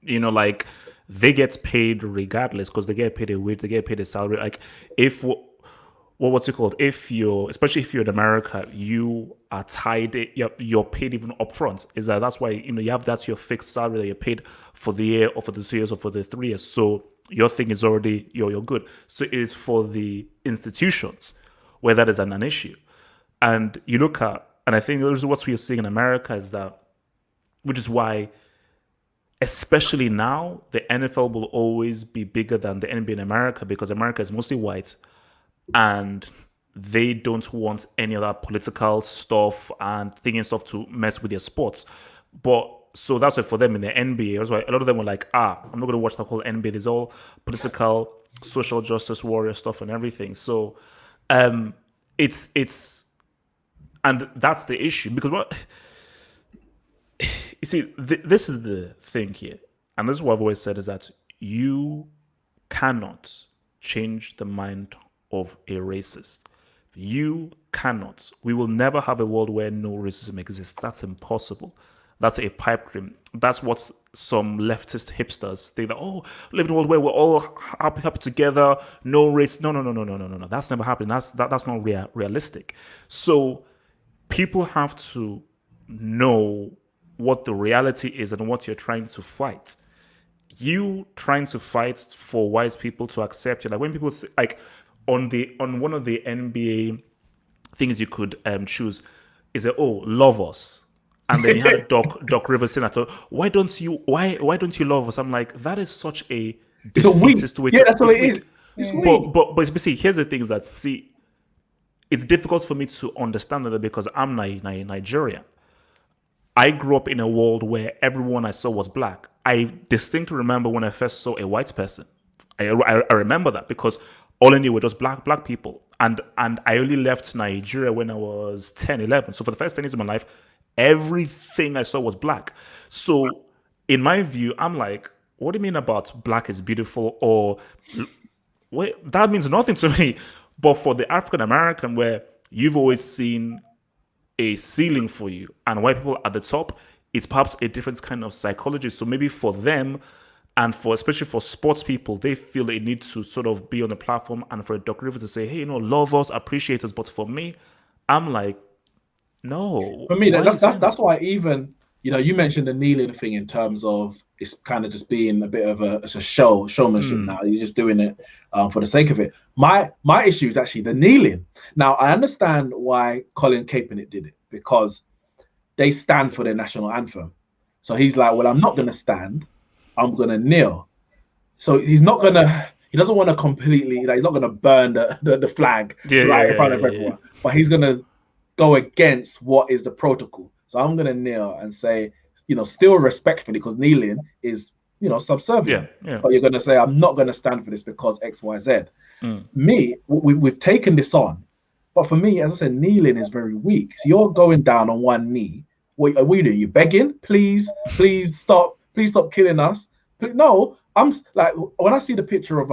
You know, like, they get paid regardless because they get paid a wage, they get paid a salary. Like, what's it called? Especially if you're in America, you are tied, you're paid even upfront. That's why, you know, you have your fixed salary that you're paid for the year or for the 2 years or for the 3 years. So your thing is already, you're good. So it is for the institutions where that is an issue. And you look at, and I think what we're seeing in America is that which is why, especially now, the NFL will always be bigger than the NBA in America, because America is mostly white and they don't want any of that political stuff and thinking stuff to mess with their sports. But so that's why for them in the NBA, that's why a lot of them were like, I'm not going to watch the whole NBA. There's all political, social justice warrior stuff and everything. So it's and that's the issue, because what you see, this is the thing here, and this is what I've always said, is that you cannot change the mind of a racist. You cannot. We will never have a world where no racism exists. That's impossible. That's a pipe dream. That's what some leftist hipsters think, that, live in a world where we're all happy together, no race. No. That's never happening. That's not realistic. So people have to know what the reality is and what you're trying to fight. You trying to fight for white people to accept you. Like when people say, like on one of the NBA things you could choose is love us. And then you had Doc Rivers saying that, why don't you love us? I'm like, that is such a defeatist way. Yeah, that's what it is. It's weak. But see, here's the thing, is that, see, it's difficult for me to understand that because I'm Nigerian. I grew up in a world where everyone I saw was black. I distinctly remember when I first saw a white person. I remember that because all I knew were just black people. And I only left Nigeria when I was 10, 11. So for the first 10 years of my life, everything I saw was black. So in my view, I'm like, what do you mean about black is beautiful? Or wait, that means nothing to me. But for the African American, where you've always seen a ceiling for you and white people at the top, it's perhaps a different kind of psychology. So maybe for them, and especially for sports people, they feel they need to sort of be on the platform, and for a Doc Rivers to say, hey, love us, appreciate us. But for me, I'm like, no. For me, that's why, even, you mentioned the kneeling thing in terms of it's kind of just being a bit of a showmanship now. You're just doing it for the sake of it. My issue is actually the kneeling. Now, I understand why Colin Kaepernick did it, because they stand for their national anthem. So he's like, well, I'm not going to stand, I'm going to kneel. So he doesn't want to completely, he's not going to burn the flag in front of everyone, but he's going to go against what is the protocol. So I'm going to kneel and say, still respectfully, because kneeling is, subservient. Yeah. But you're going to say, I'm not going to stand for this because X, Y, Z. Me, we've taken this on. But for me, as I said, kneeling is very weak. So you're going down on one knee. What are we doing? You begging? Please stop. Please stop killing us. No, I'm like, when I see the picture of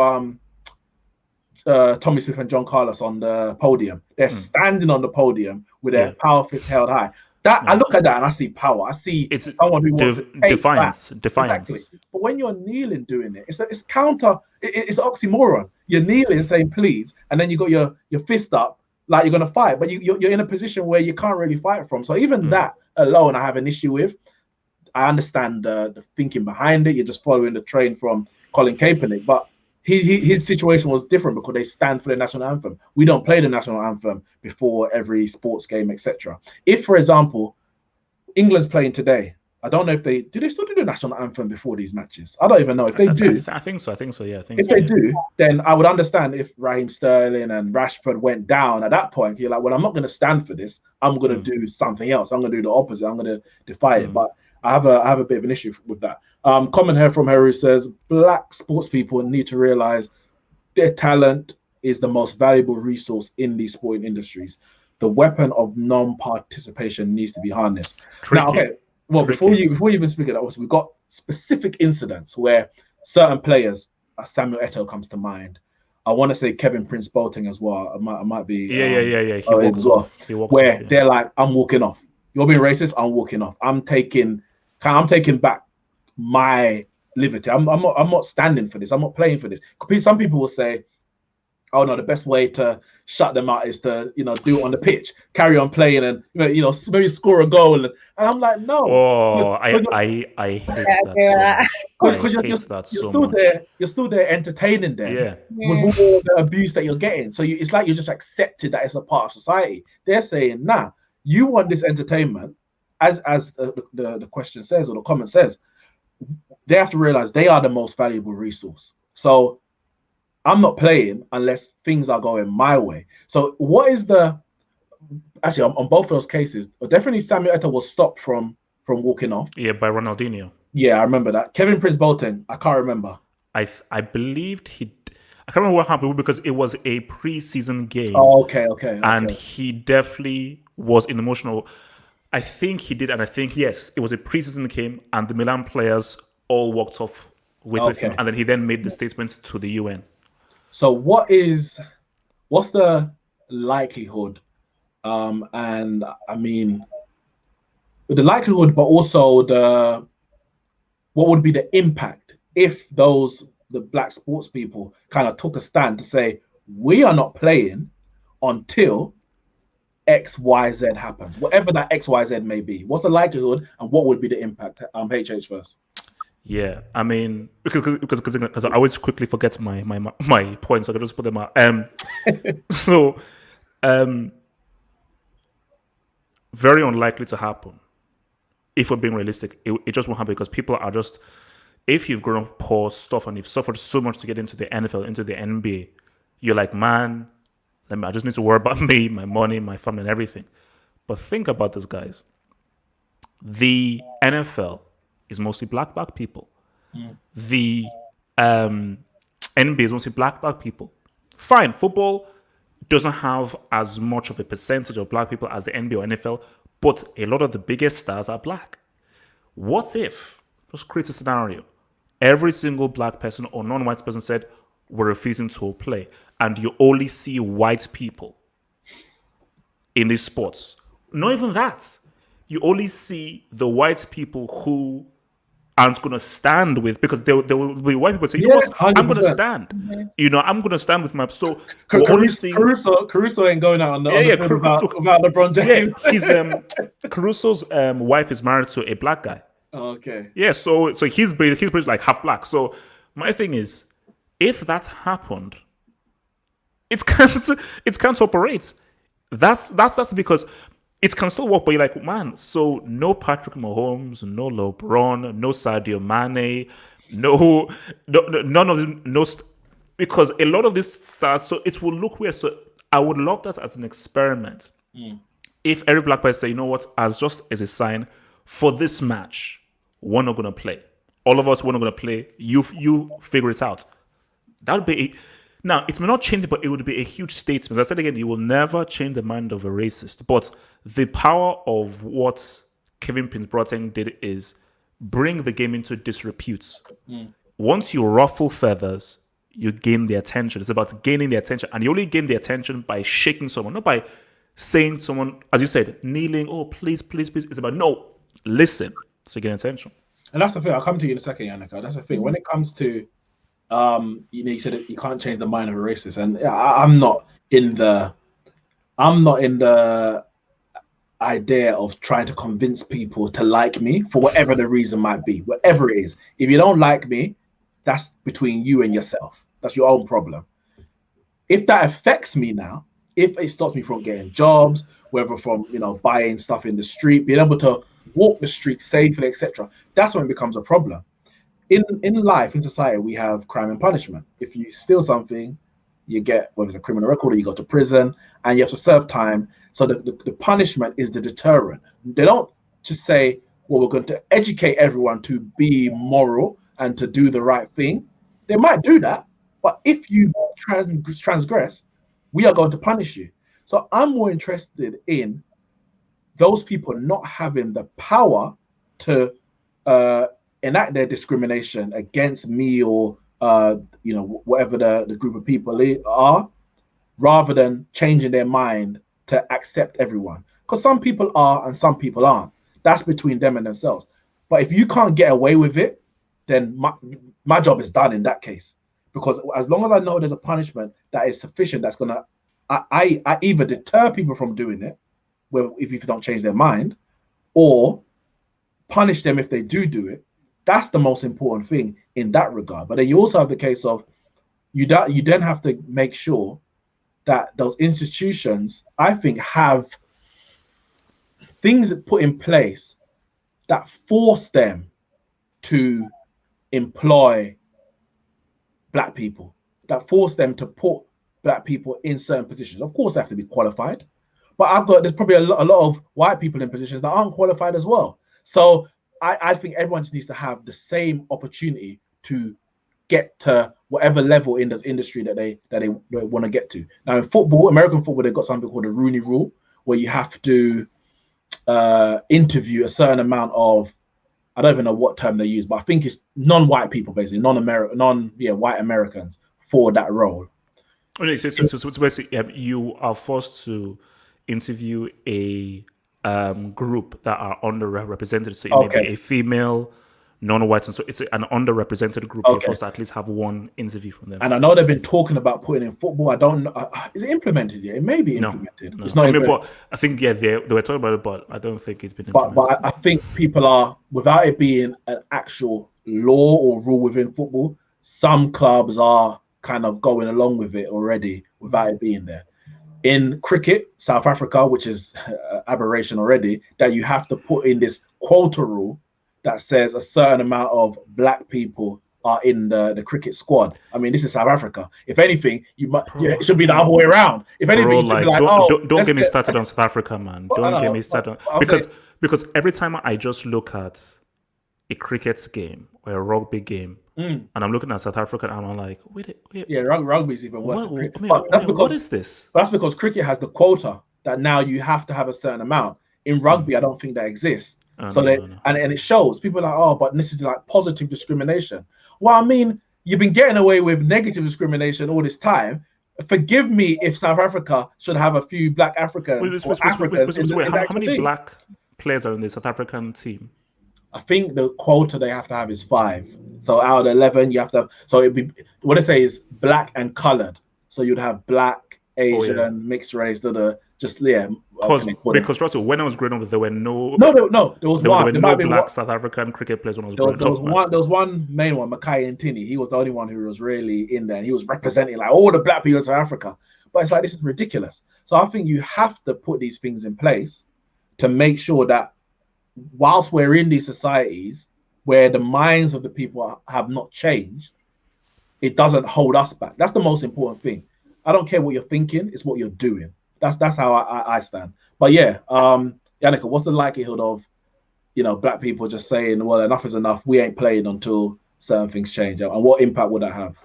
Tommy Smith and John Carlos on the podium, they're standing on the podium with their power fist held high. I look at that and I see power. I see someone who wants defiance. Exactly. But when you're kneeling doing it, it's counter. It's an oxymoron. You're kneeling saying please, and then you got your fist up like you're gonna fight, but you're in a position where you can't really fight from. So even that alone, I have an issue with. I understand the thinking behind it. You're just following the train from Colin Kaepernick, but his situation was different because they stand for the national anthem. We don't play the national anthem before every sports game, etc. If, for example, England's playing today, I don't know if they still do the national anthem before these matches. I don't even know if they do. I think so. Yeah. If they do, then I would understand if Raheem Sterling and Rashford went down at that point. You're like, well, I'm not going to stand for this. I'm going to do something else. I'm going to do the opposite. I'm going to defy it. But I have a bit of an issue with that. Comment here from Heru says, black sports people need to realize their talent is the most valuable resource in these sporting industries. The weapon of non-participation needs to be harnessed. Now, okay, well, before you even speak of that, also, we've got specific incidents where certain players, Samuel Eto'o comes to mind. I want to say Kevin Prince Boateng as well. I might be. Yeah. He walks off. They're like, I'm walking off. You're being racist. I'm walking off. I'm taking back my liberty. I'm not standing for this. I'm not playing for this. Some people will say, oh no, the best way to shut them out is to do it on the pitch, carry on playing, and maybe score a goal. And I'm like, no. Oh, I hate that so much. Because you're still there entertaining them. Yeah. With all the abuse that you're getting. So it's like you just accepted that it's a part of society. They're saying, nah, you want this entertainment, as the question says or the comment says, they have to realize they are the most valuable resource. So I'm not playing unless things are going my way. So what is the actually on both of those cases? Definitely Samuel Eto'o was stopped from walking off. Yeah, by Ronaldinho. Yeah, I remember that. Kevin Prince Boateng, I can't remember. I believed I can't remember what happened because it was a preseason game. Oh, okay. And he definitely was in emotional. I think he did, and I think yes, it was a preseason game, and the Milan players all walked off with him, and then he then made the statements to the UN. So what's the likelihood? And I mean, the likelihood, but also what would be the impact if the black sports people kind of took a stand to say, we are not playing until XYZ happens, whatever that XYZ may be. What's the likelihood and what would be the impact? HH first. Yeah, I mean, because I always quickly forget my points, so I can just put them out. Very unlikely to happen. If we're being realistic, it just won't happen because people are just, if you've grown up poor stuff and you've suffered so much to get into the NFL, into the NBA, you're like, man, I just need to worry about me, my money, my family, and everything. But think about this, guys. The NFL is mostly black people. The NBA is mostly black people. Fine, football doesn't have as much of a percentage of black people as the NBA or NFL, but a lot of the biggest stars are black. What if, just create a scenario, every single black person or non-white person said, we're refusing to play, and you only see white people in these sports? Not even that. You only see the white people who aren't going to stand with, because there will be white people say, you know what, 100%. I'm going to stand. Mm-hmm. I'm going to stand with my, so Caruso ain't going out on the field without LeBron James. Yeah, he's Caruso's wife is married to a black guy. Oh, okay. Yeah, so he's basically like half black. So my thing is, if that happened, it can't operate. That's because it can still work, but you're like, man, so no Patrick Mahomes, no LeBron, no Sadio Mane, no none of them, because a lot of this stars, so it will look weird. So I would love that as an experiment. If every black person say, you know what, as a sign, for this match, we're not going to play. All of us, we're not going to play. You figure it out. That would be now, it may not change it, but it would be a huge statement. As I said again, you will never change the mind of a racist. But the power of what Kevin Prince Boateng did is bring the game into disrepute. Once you ruffle feathers, you gain the attention. It's about gaining the attention. And you only gain the attention by shaking someone, not by saying to someone, as you said, kneeling, oh, please. It's about, no, listen. So you get attention. And that's the thing. I'll come to you in a second, Yannicka. That's the thing. When it comes to you said that you can't change the mind of a racist, and I'm not in the idea of trying to convince people to like me for whatever the reason might be, whatever it is. If you don't like me, that's between you and yourself. That's your own problem. If that affects me now, if it stops me from getting jobs, whether from buying stuff in the street, being able to walk the street safely, etc., that's when it becomes a problem. In life, in society, we have crime and punishment. If you steal something, you get, whether it's a criminal record, or you go to prison and you have to serve time. So the punishment is the deterrent. They don't just say, well, we're going to educate everyone to be moral and to do the right thing. They might do that, but if you transgress, we are going to punish you. So I'm more interested in those people not having the power to enact their discrimination against me or whatever the group of people are, rather than changing their mind to accept everyone. Because some people are and some people aren't. That's between them and themselves. But if you can't get away with it, then my job is done in that case. Because as long as I know there's a punishment that is sufficient, that's gonna I either deter people from doing it, if you don't change their mind, or punish them if they do it. That's the most important thing in that regard. But then you also have the case of you then have to make sure that those institutions, I think, have things put in place that force them to employ black people, that force them to put black people in certain positions. Of course, they have to be qualified, but there's probably a lot of white people in positions that aren't qualified as well. So I think everyone just needs to have the same opportunity to get to whatever level in this industry that they want to get to. Now in football, American football, they've got something called the Rooney Rule, where you have to interview a certain amount of, I don't even know what term they use, but I think it's non-white people, basically, white Americans for that role. Okay, so basically, you are forced to interview a group that are underrepresented. So it may be a female, non-white, and so it's an underrepresented group. You're forced to at least have one interview from them. And I know they've been talking about putting in football. I don't know. Is it implemented yet? It may be implemented. No. It's not but I think they were talking about it, but I don't think it's been implemented. But I think people are, without it being an actual law or rule within football, some clubs are kind of going along with it already without it being there. In cricket, South Africa, which is aberration already, that you have to put in this quota rule that says a certain amount of black people are in the cricket squad. I mean, this is South Africa. If anything, it should be the other way around. If anything, don't get me started on South Africa, man. Don't get me started because every time I just look at a cricket game or a rugby game, and I'm looking at South Africa, and I'm like, wait. Yeah, rugby is even worse. What is this? That's because cricket has the quota that now you have to have a certain amount. In rugby, I don't think that exists. And it shows people are like, oh, but this is like positive discrimination. Well, I mean, you've been getting away with negative discrimination all this time. Forgive me if South Africa should have a few black Africans. How many black players are in the South African team? I think the quota they have to have is 5. So out of the 11, you have to. So it'd be, what they say is black and colored. So you'd have black, Asian, mixed race, Because Russell, when I was growing up, there were no. There was no black South African cricket players when I was growing up. There was one main one, Mackay Ntini. He was the only one who was really in there, and he was representing like all the black people in South Africa. But it's like, this is ridiculous. So I think you have to put these things in place to make sure that whilst we're in these societies where the minds of the people have not changed, it doesn't hold us back. That's the most important thing. I don't care what you're thinking; it's what you're doing. That's how I stand. But yeah, Yannicka, what's the likelihood of, black people just saying, well, enough is enough, we ain't playing until certain things change? And what impact would that have?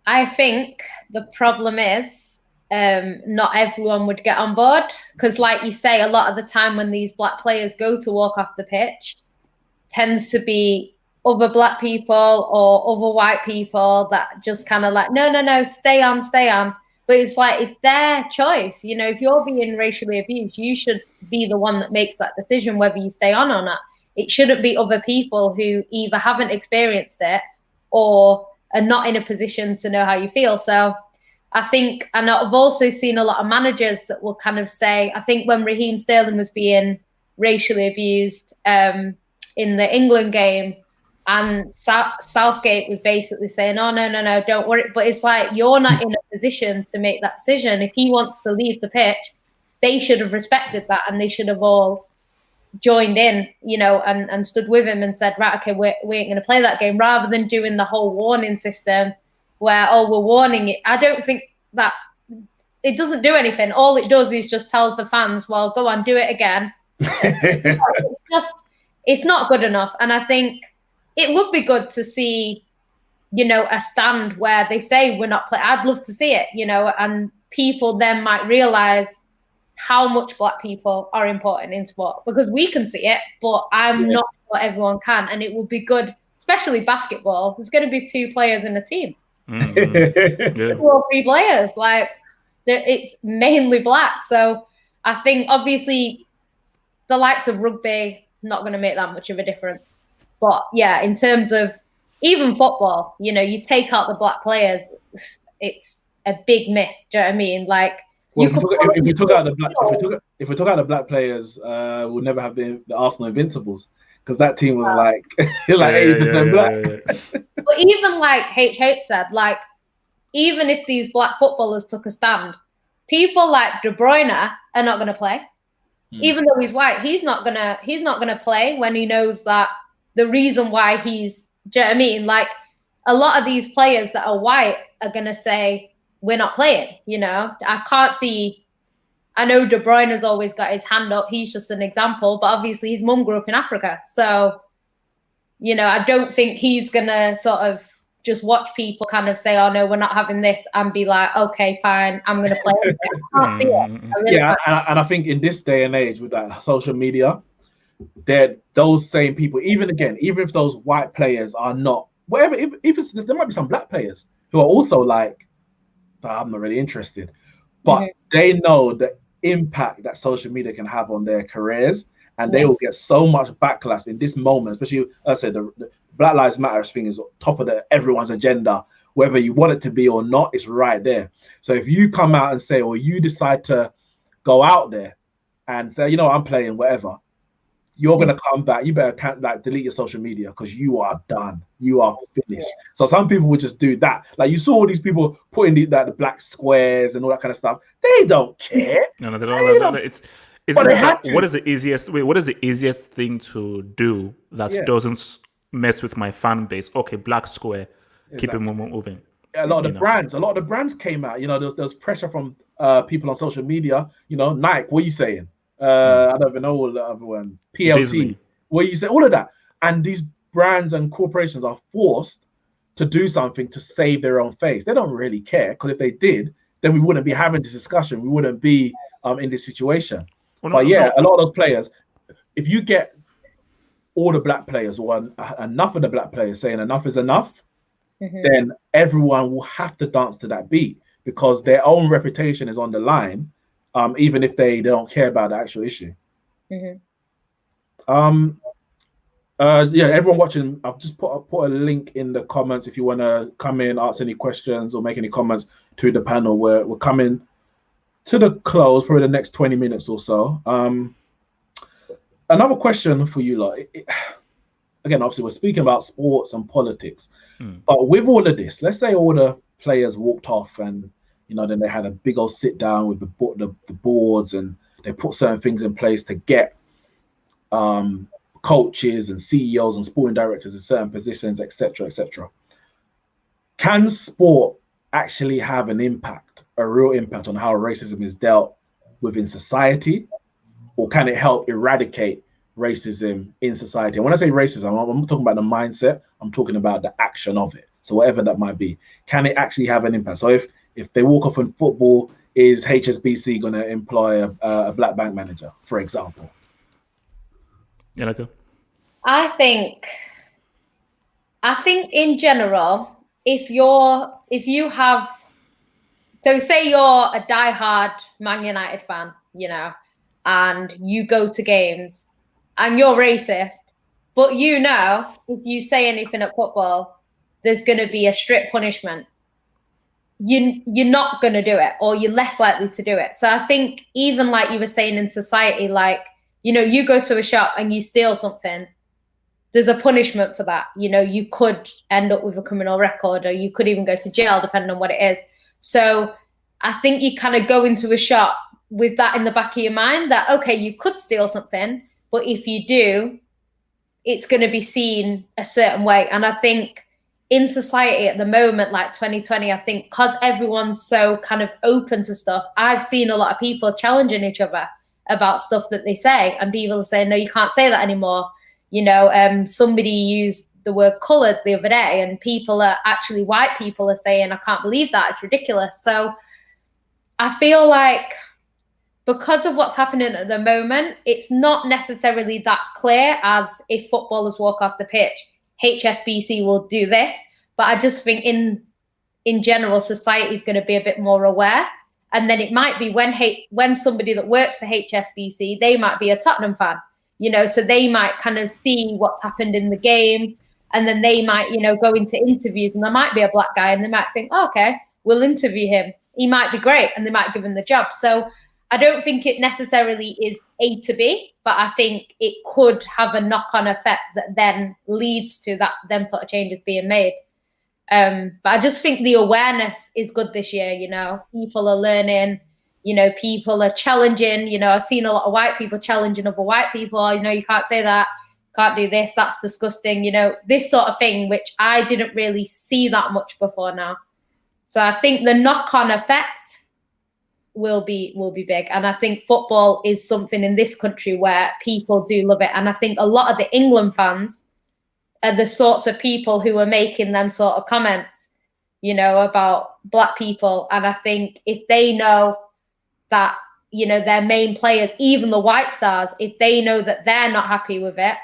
I think the problem is not everyone would get on board, because like you say, a lot of the time when these black players go to walk off the pitch, tends to be other black people or other white people that just kind of like, no, stay on. But it's like, it's their choice. If you're being racially abused, you should be the one that makes that decision whether you stay on or not. It shouldn't be other people who either haven't experienced it or are not in a position to know how you feel. So I think, and I've also seen a lot of managers that will kind of say, I think when Raheem Sterling was being racially abused in the England game, and Southgate was basically saying, oh, no, don't worry. But it's like, you're not in a position to make that decision. If he wants to leave the pitch, they should have respected that, and they should have all joined in, and stood with him and said, right, okay, we ain't going to play that game, rather than doing the whole warning system where, we're warning it. I don't think that it doesn't do anything. All it does is just tells the fans, well, go on, do it again. It's not good enough. And I think it would be good to see, a stand where they say we're not playing. I'd love to see it, and people then might realize how much black people are important in sport, because we can see it, but I'm not sure everyone can. And it would be good, especially basketball. There's going to be 2 players in a team. 2 or 3 players. Like, it's mainly black. So I think obviously the likes of rugby, not going to make that much of a difference. But yeah, in terms of even football, you take out the black players, it's a big miss. Do you know what I mean? Like, if we took out the black players, we'll never have the Arsenal Invincibles, because that team was like 80% black. But even like H said, like, even if these black footballers took a stand, people like De Bruyne are not going to play. Even though he's white, he's not gonna play when he knows that the reason why he's, do you know what I mean? Like, a lot of these players that are white are gonna say, we're not playing, you know. I can't see, I know De Bruyne has always got his hand up, he's just an example, but obviously his mum grew up in Africa. So, you know, I don't think he's gonna sort of just watch people kind of say, oh no, we're not having this, and be like, okay, fine, I'm gonna play. I can't see it. Really and I think in this day and age with that social media, they're those same people, even if those white players are not, whatever, if there might be some black players who are also like, I'm not really interested, but they know the impact that social media can have on their careers, and they will get so much backlash in this moment, especially, as I said, the Black Lives Matter thing is top of everyone's agenda, whether you want it to be or not, it's right there. So if you come out and say, or you decide to go out there and say, you know, I'm playing whatever, you're gonna come back. You better delete your social media, because you are done. You are finished. So some people would just do that. Like, you saw all these people putting the black squares and all that kind of stuff. They don't care. No, they don't. What is the easiest thing to do that doesn't mess with my fan base? Okay, black square, keep it moving. A lot of the brands came out. You know, there's pressure from people on social media. You know, Nike, what are you saying? I don't even know all the other one. PLC, Disney. What are you saying? All of that. And these brands and corporations are forced to do something to save their own face. They don't really care, because if they did, then we wouldn't be having this discussion. We wouldn't be in this situation. A lot of those players, if you get all the black players, or enough of the black players saying enough is enough, then everyone will have to dance to that beat, because their own reputation is on the line, even if they don't care about the actual issue. Everyone watching, I've just put a link in the comments if you want to come in, ask any questions, or make any comments to the panel. We're coming to the close, probably the next 20 minutes or so. Another question for you lot. Again, obviously we're speaking about sports and politics, but with all of this, let's say all the players walked off, and you know, then they had a big old sit down with the boards, and they put certain things in place to get coaches and CEOs and sporting directors in certain positions, etc., etc. Can sport actually have an impact, a real impact, on how racism is dealt with in society, or can it help eradicate racism in society? And when I say racism, I'm not talking about the mindset, I'm talking about the action of it. So whatever that might be, can it actually have an impact? So if they walk off in football, is HSBC going to employ a black bank manager, for example? I think in general, if you have, so say you're a diehard Man United fan, you know, and you go to games and you're racist, but you know, if you say anything at football, there's going to be a strict punishment. You're not going to do it, or you're less likely to do it. So I think, even like you were saying, in society, like, you know, you go to a shop and you steal something, there's a punishment for that. You know, you could end up with a criminal record, or you could even go to jail, depending on what it is. So I think you kind of go into a shop with that in the back of your mind, that, okay, you could steal something, but if you do, it's going to be seen a certain way. And I think in society at the moment, like 2020, I think because everyone's so kind of open to stuff, I've seen a lot of people challenging each other about stuff that they say, and people are saying, no, you can't say that anymore. You know, somebody used the word coloured the other day, and people are actually, white people are saying, I can't believe that, it's ridiculous. So I feel like, because of what's happening at the moment, it's not necessarily that clear as if footballers walk off the pitch, HSBC will do this. But I just think in general, society is going to be a bit more aware. And then it might be when somebody that works for HSBC, they might be a Tottenham fan, you know, so they might kind of see what's happened in the game. And then they might, you know, go into interviews, and there might be a black guy, and they might think, oh, okay, we'll interview him. He might be great, and they might give him the job. So I don't think it necessarily is A to B, but I think it could have a knock-on effect that then leads to them sort of changes being made. But I just think the awareness is good this year. You know, people are learning, people are challenging, I've seen a lot of white people challenging other white people, you can't say that, can't do this, that's disgusting, this sort of thing, which I didn't really see that much before now. So I think the knock-on effect will be big. And I think football is something in this country where people do love it. And I think a lot of the England fans are the sorts of people who are making them sort of comments, about black people. And I think if they know that, their main players, even the white stars, if they know that they're not happy with it,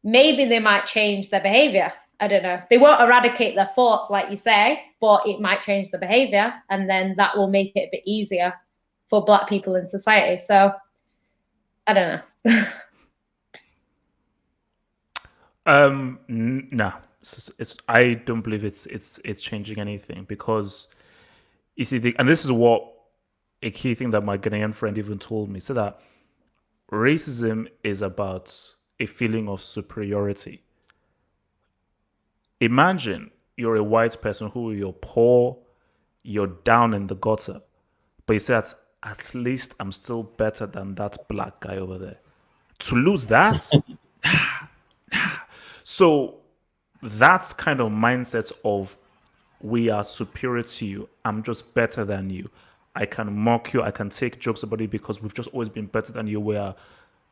maybe they might change their behavior. I don't know. They won't eradicate their thoughts, like you say, but it might change the behavior. And then that will make it a bit easier for black people in society. So I don't know. Nah, I don't believe it's changing anything, because you see, and this is what a key thing that my Ghanaian friend even told me, so that racism is about a feeling of superiority. Imagine you're a white person who you're poor, you're down in the gutter, but you say that at least I'm still better than that black guy over there. To lose that, So that's kind of mindset of we are superior to you. I'm just better than you. I can mock you. I can take jokes about it because we've just always been better than you. We are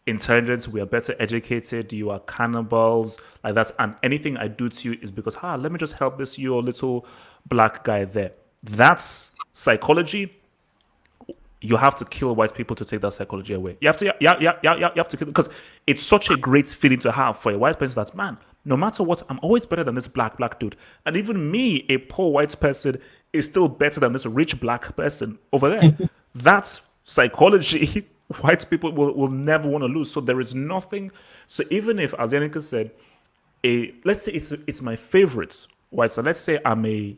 intelligent. We are better educated. You are cannibals. Like that's, and anything I do to you is because, let me just help this your little black guy there. That's psychology. You have to kill white people to take that psychology away. You have to kill, because it's such a great feeling to have for a white person that, man, no matter what, I'm always better than this black dude. And even me, a poor white person, is still better than this rich black person over there. That's psychology. White people will never want to lose. So there is nothing. So even if, as Yannicka said, let's say it's my favorite white. So let's say I'm a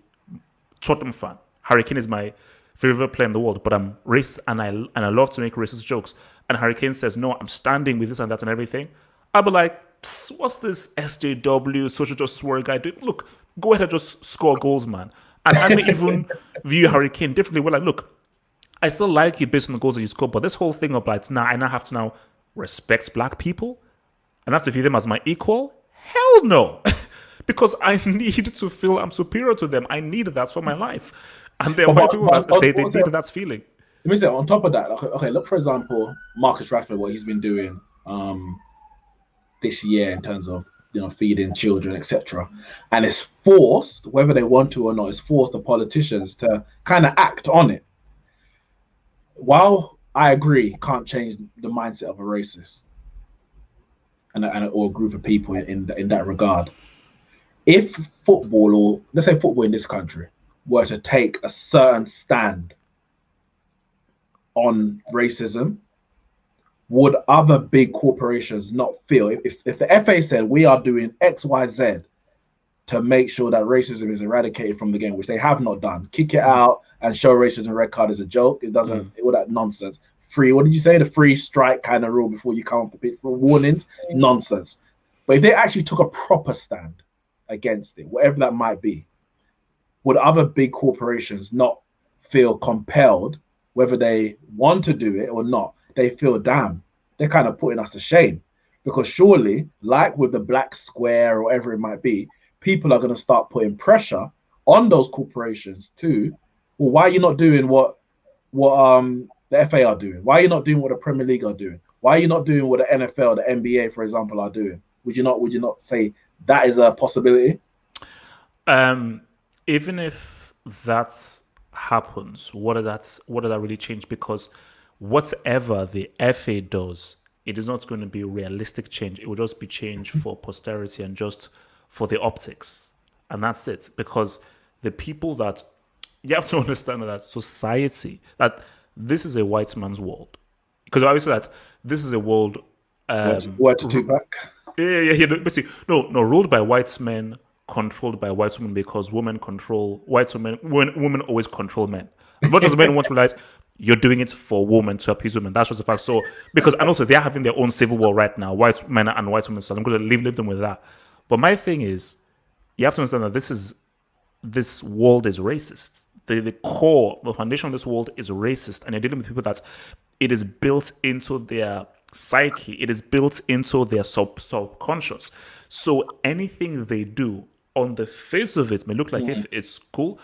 Tottenham fan. Harry Kane is my favorite player in the world, but I'm racist and I love to make racist jokes. And Harry Kane says, no, I'm standing with this and that and everything. I'll be like, what's this SJW, social justice warrior guy doing? Look, go ahead and just score goals, man. And I may even view Harry Kane differently. We're like, look, I still like you based on the goals that you score, but this whole thing of like, I now have to now respect black people and have to view them as my equal? Hell no. Because I need to feel I'm superior to them. I need that for my life. And there are white people they need that feeling. Let me say, on top of that, okay, look, for example, Marcus Rashford, what he's been doing this year in terms of feeding children, etc. And it's forced, whether they want to or not, it's forced the politicians to kind of act on it. While I agree, can't change the mindset of a racist or a group of people in that regard. If football, or let's say football in this country, were to take a certain stand on racism, would other big corporations not feel, if the FA said we are doing X, Y, Z to make sure that racism is eradicated from the game, which they have not done, kick it out and show racism red card is a joke. It doesn't, all that nonsense. What did you say? The free strike kind of rule before you come off the pitch for warnings? Nonsense. But if they actually took a proper stand against it, whatever that might be, would other big corporations not feel compelled, whether they want to do it or not? They feel, damn, they're kind of putting us to shame. Because surely, like with the black square or whatever it might be, people are going to start putting pressure on those corporations too. Well, why are you not doing what the FA are doing? Why are you not doing what the Premier League are doing? Why are you not doing what the NFL, the NBA, for example, are doing? Would you not say that is a possibility? Even if that happens, what does that really change? Because whatever the FA does, it is not going to be realistic change. It will just be change for posterity and just for the optics. And that's it. Because the people that, you have to understand that society, that this is a white man's world. Because obviously that this is a world... Word to Tupac. Yeah. No, ruled by white men, controlled by white women, because women control white women. Women always control men. As much as men want to realize you're doing it for women to appease women. That's just a fact. So, because, and also they're having their own civil war right now, white men and white women. So I'm going to leave them with that. But my thing is, you have to understand that this world is racist. the core, the foundation of this world is racist, and you're dealing with people that it is built into their psyche, it is built into their subconscious. So anything they do on the face of it may look like if it's cool,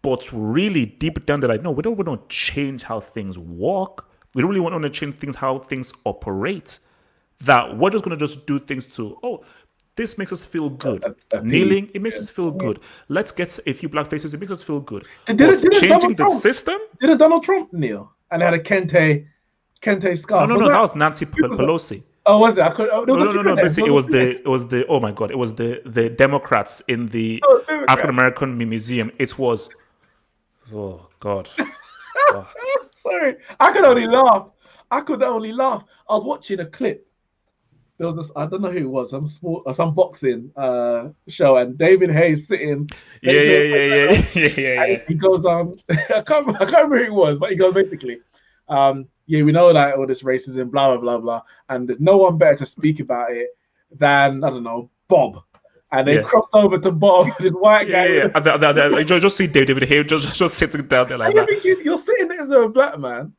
but really deep down they're like, no, we don't want to change how things work. We don't really want to change things, how things operate. That we're just going to just do things to, this makes us feel good. Kneeling, it makes us feel good. Let's get a few black faces, it makes us feel good. But changing the system? Didn't Donald Trump kneel? And they had a Kente scarf. No, that was Nancy Pelosi. Oh, was it? No. Basically, it was the oh my god, it was the Democrats in the African American Museum. It was, oh god. Sorry, I could only laugh. I was watching a clip. There was this, I don't know who it was, some boxing show, and David Hayes sitting. Yeah. He goes on. I can't remember who it was, but he goes basically, we know that all this racism, blah blah blah blah, and there's no one better to speak about it than, I don't know, Bob. And they crossed over to Bob, this white guy. Yeah. Just see David Hayes just sitting down there like that. You're sitting next to a black man,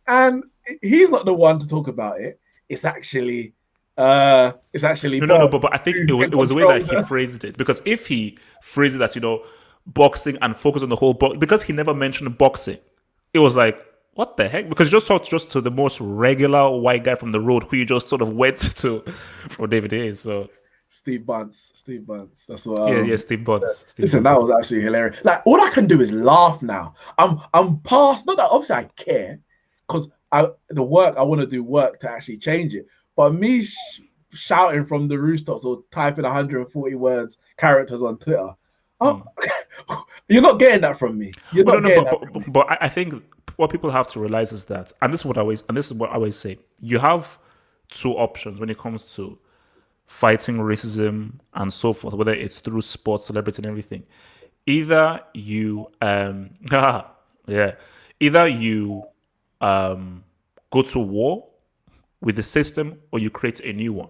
and he's not the one to talk about it. It's actually no, but I think it was the way that he phrased it. Because if he phrased it as, boxing and focus on the whole box, because he never mentioned boxing, it was like, what the heck? Because he just talked just to the most regular white guy from the road who you just sort of went to from David Hayes. So Steve Bunce. That's what. Steve Bunce. Listen, that was actually hilarious. Like, all I can do is laugh now. I'm past. Not that obviously I care, because I want to do work to actually change it. But me shouting from the rooftops or typing 140 characters on Twitter, you're not getting that from me. You're not getting that. But I think what people have to realize is that, and this is what I always say, you have two options when it comes to fighting racism and so forth, whether it's through sports, celebrity, and everything. Either you go to war with the system, or you create a new one.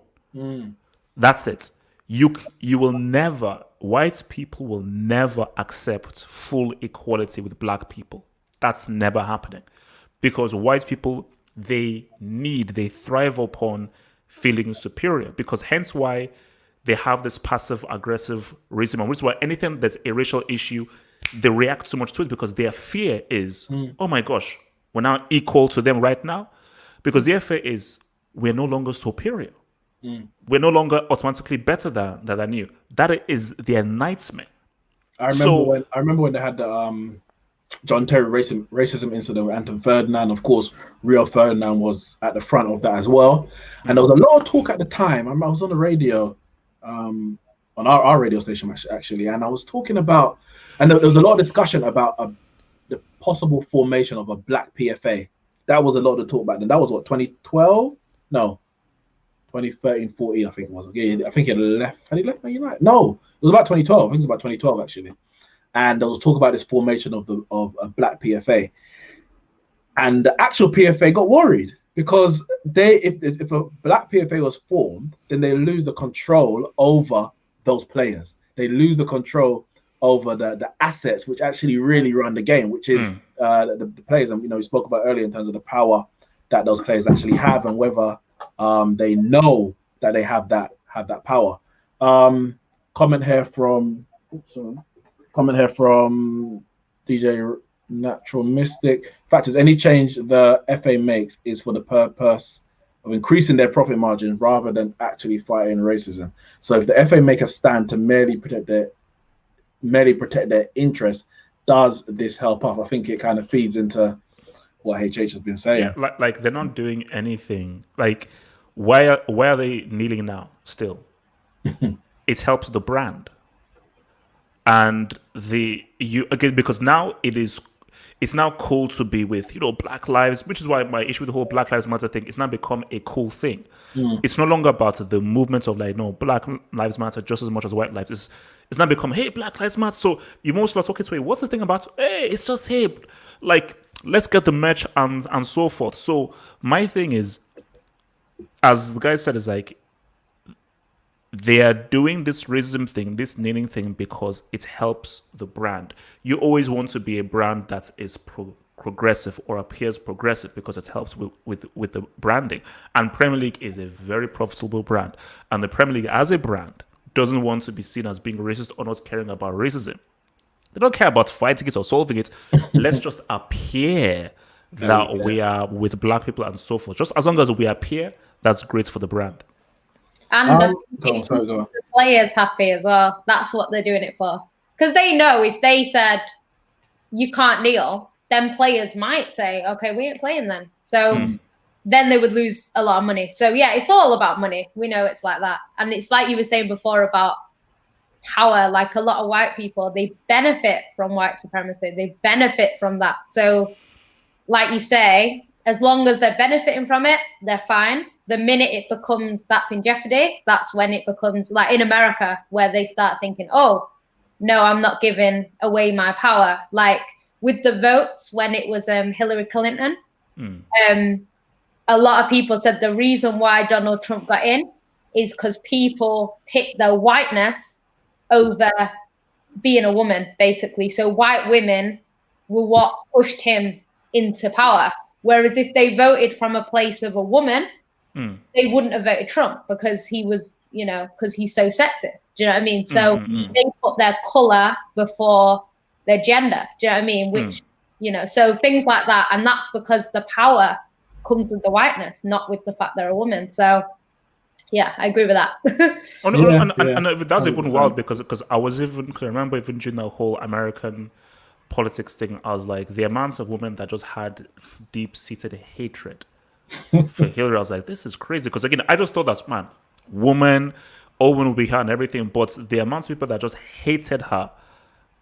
That's it. White people will never accept full equality with black people. That's never happening, because white people, they thrive upon feeling superior, because hence why they have this passive aggressive racism, which is why anything that's a racial issue, they react so much to it, because their fear is, oh my gosh, we're now equal to them right now. Because their fear is, we're no longer superior. We're no longer automatically better than you. That is their nightmare. I remember when they had the John Terry racism incident with Anton Ferdinand. Of course, Rio Ferdinand was at the front of that as well. And there was a lot of talk at the time. I was on the radio, on our radio station actually, and I was talking about, and there was a lot of discussion about the possible formation of a black PFA. That was a lot of talk back then. That was what, 2012? No, 2013, 14, I think it was. Yeah, I think he had left. Had he left Man United? No, it was about 2012. I think it was about 2012 actually. And there was talk about this formation of a black PFA. And the actual PFA got worried, because if a black PFA was formed, then they lose the control over those players. They lose the control over the assets which actually really run the game, which is the players. And we spoke about earlier in terms of the power that those players actually have, and whether they know that they have that power. Comment here from DJ Natural Mystic. Fact is, any change the FA makes is for the purpose of increasing their profit margins rather than actually fighting racism. So if the FA make a stand to merely protect their interests, does this help up? I think it kind of feeds into what HH has been saying. Yeah, like they're not doing anything. Like, why are they kneeling now still? It helps the brand. And because now it's now cool to be with, Black Lives, which is why my issue with the whole Black Lives Matter thing, it's now become a cool thing. It's no longer about the movement of Black Lives Matter just as much as white lives. It's now become, hey, Black Lives Matter. So you most like, okay, so what's the thing about, hey, it's just, hey, let's get the merch and so forth. So my thing is, as the guy said, is they are doing this racism thing, this kneeling thing, because it helps the brand. You always want to be a brand that is progressive or appears progressive because it helps with the branding. And Premier League is a very profitable brand. And the Premier League as a brand doesn't want to be seen as being racist or not caring about racism. They don't care about fighting it or solving it. Let's just appear that we are with black people and so forth. Just as long as we appear, that's great for the brand. And the players happy as well. That's what they're doing it for. Because they know if they said you can't kneel, then players might say, okay, we ain't playing then. So then they would lose a lot of money. So yeah, it's all about money. We know it's like that. And it's like you were saying before about power, like a lot of white people, they benefit from white supremacy. They benefit from that. So like you say, as long as they're benefiting from it, they're fine. The minute it becomes that's in jeopardy, that's when it becomes like in America where they start thinking, oh, no, I'm not giving away my power. Like with the votes when it was Hillary Clinton, a lot of people said the reason why Donald Trump got in is because people picked their whiteness over being a woman, basically. So white women were what pushed him into power. Whereas if they voted from a place of a woman, they wouldn't have voted Trump because he was, because he's so sexist. Do you know what I mean? So they put their color before their gender. Do you know what I mean? Which, so things like that. And that's because the power comes with the whiteness, not with the fact they're a woman. So yeah, I agree with that. And that's even wild because I remember even during the whole American politics thing, I was like, the amount of women that just had deep-seated hatred for Hillary, I was like, this is crazy. Because again, I just thought that, man, all women will be her and everything, but the amount of people that just hated her,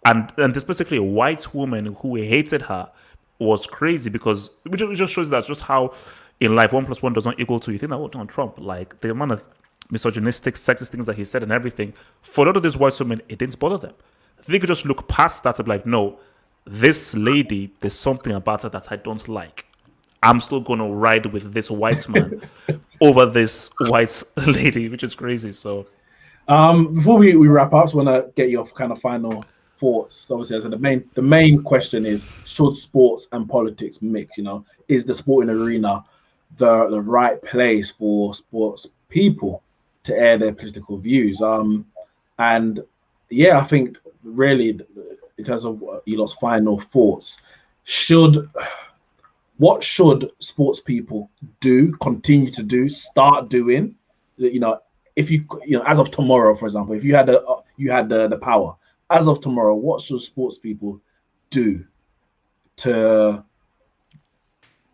and specifically a white woman who hated her, was crazy. Because it just shows that just how in life 1 + 1 does not equal 2. You think that Donald Trump, like the amount of misogynistic, sexist things that he said and everything, for a lot of these white women, it didn't bother them. They could just look past that and be like, no, this lady, there's something about her that I don't like. I'm still going to ride with this white man over this white lady, which is crazy. So, before we wrap up, I just want to get your kind of final thoughts. Obviously, so the main question is: should sports and politics mix? Is the sporting arena the right place for sports people to air their political views? And yeah, I think really, in terms of your lot's final thoughts, what should sports people continue to do, start doing? If you as of tomorrow, for example, if you had the power, as of tomorrow, what should sports people do to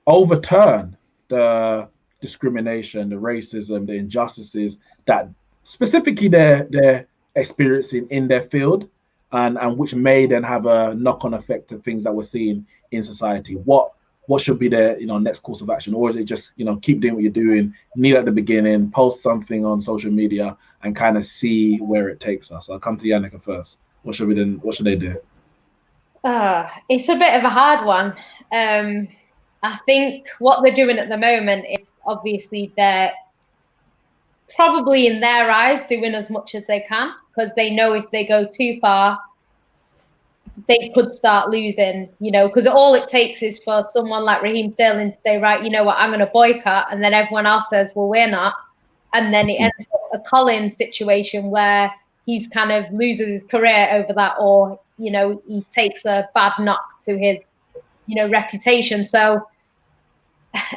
overturn the discrimination, the racism, the injustices that specifically they're experiencing in their field, and which may then have a knock-on effect to things that we're seeing in society? What should be their next course of action? Or is it just keep doing what you're doing, kneel at the beginning, post something on social media, and kind of see where it takes us? I'll come to Yannicka first. What should they do? It's a bit of a hard one. I think what they're doing at the moment is obviously they're probably in their eyes doing as much as they can, because they know if they go too far, they could start losing, because all it takes is for someone like Raheem Sterling to say, right, you know what, I'm going to boycott. And then everyone else says, well, we're not. And then it ends up a Colin situation where he's kind of loses his career over that, or, he takes a bad knock to his, reputation. So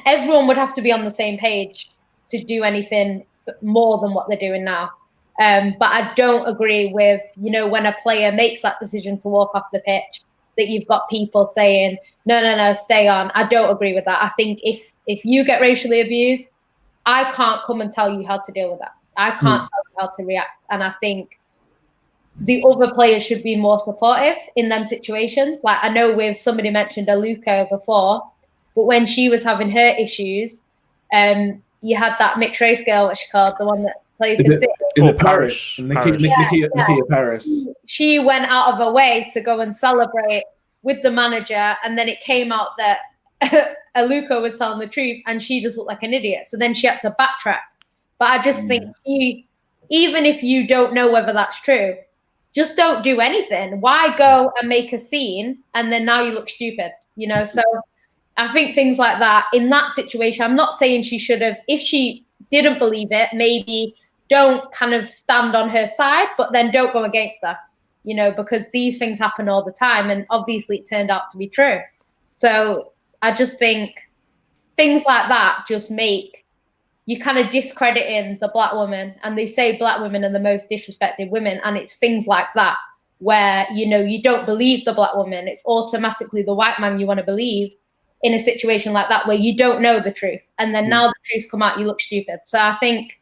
everyone would have to be on the same page to do anything more than what they're doing now. But I don't agree with, when a player makes that decision to walk off the pitch, that you've got people saying, no, stay on. I don't agree with that. I think if you get racially abused, I can't come and tell you how to deal with that. I can't tell you how to react. And I think the other players should be more supportive in them situations. Like I know somebody mentioned Aluko before, but when she was having her issues, you had that mixed race girl, what's she called, the one that played for City. Paris. Nikia Paris. She went out of her way to go and celebrate with the manager, and then it came out that Aluko was telling the truth, and she just looked like an idiot. So then she had to backtrack. But I just think even if you don't know whether that's true, just don't do anything. Why go and make a scene and then now you look stupid, you know? So I think things like that, in that situation, I'm not saying she should have, if she didn't believe it, maybe don't kind of stand on her side, but then don't go against her, you know, because these things happen all the time. And obviously it turned out to be true. So I just think things like that just make you kind of discrediting the Black woman. And they say Black women are the most disrespected women. And it's things like that where, you know, you don't believe the Black woman. It's automatically the white man you want to believe in a situation like that where you don't know the truth. And then now the truth's come out, you look stupid. So I think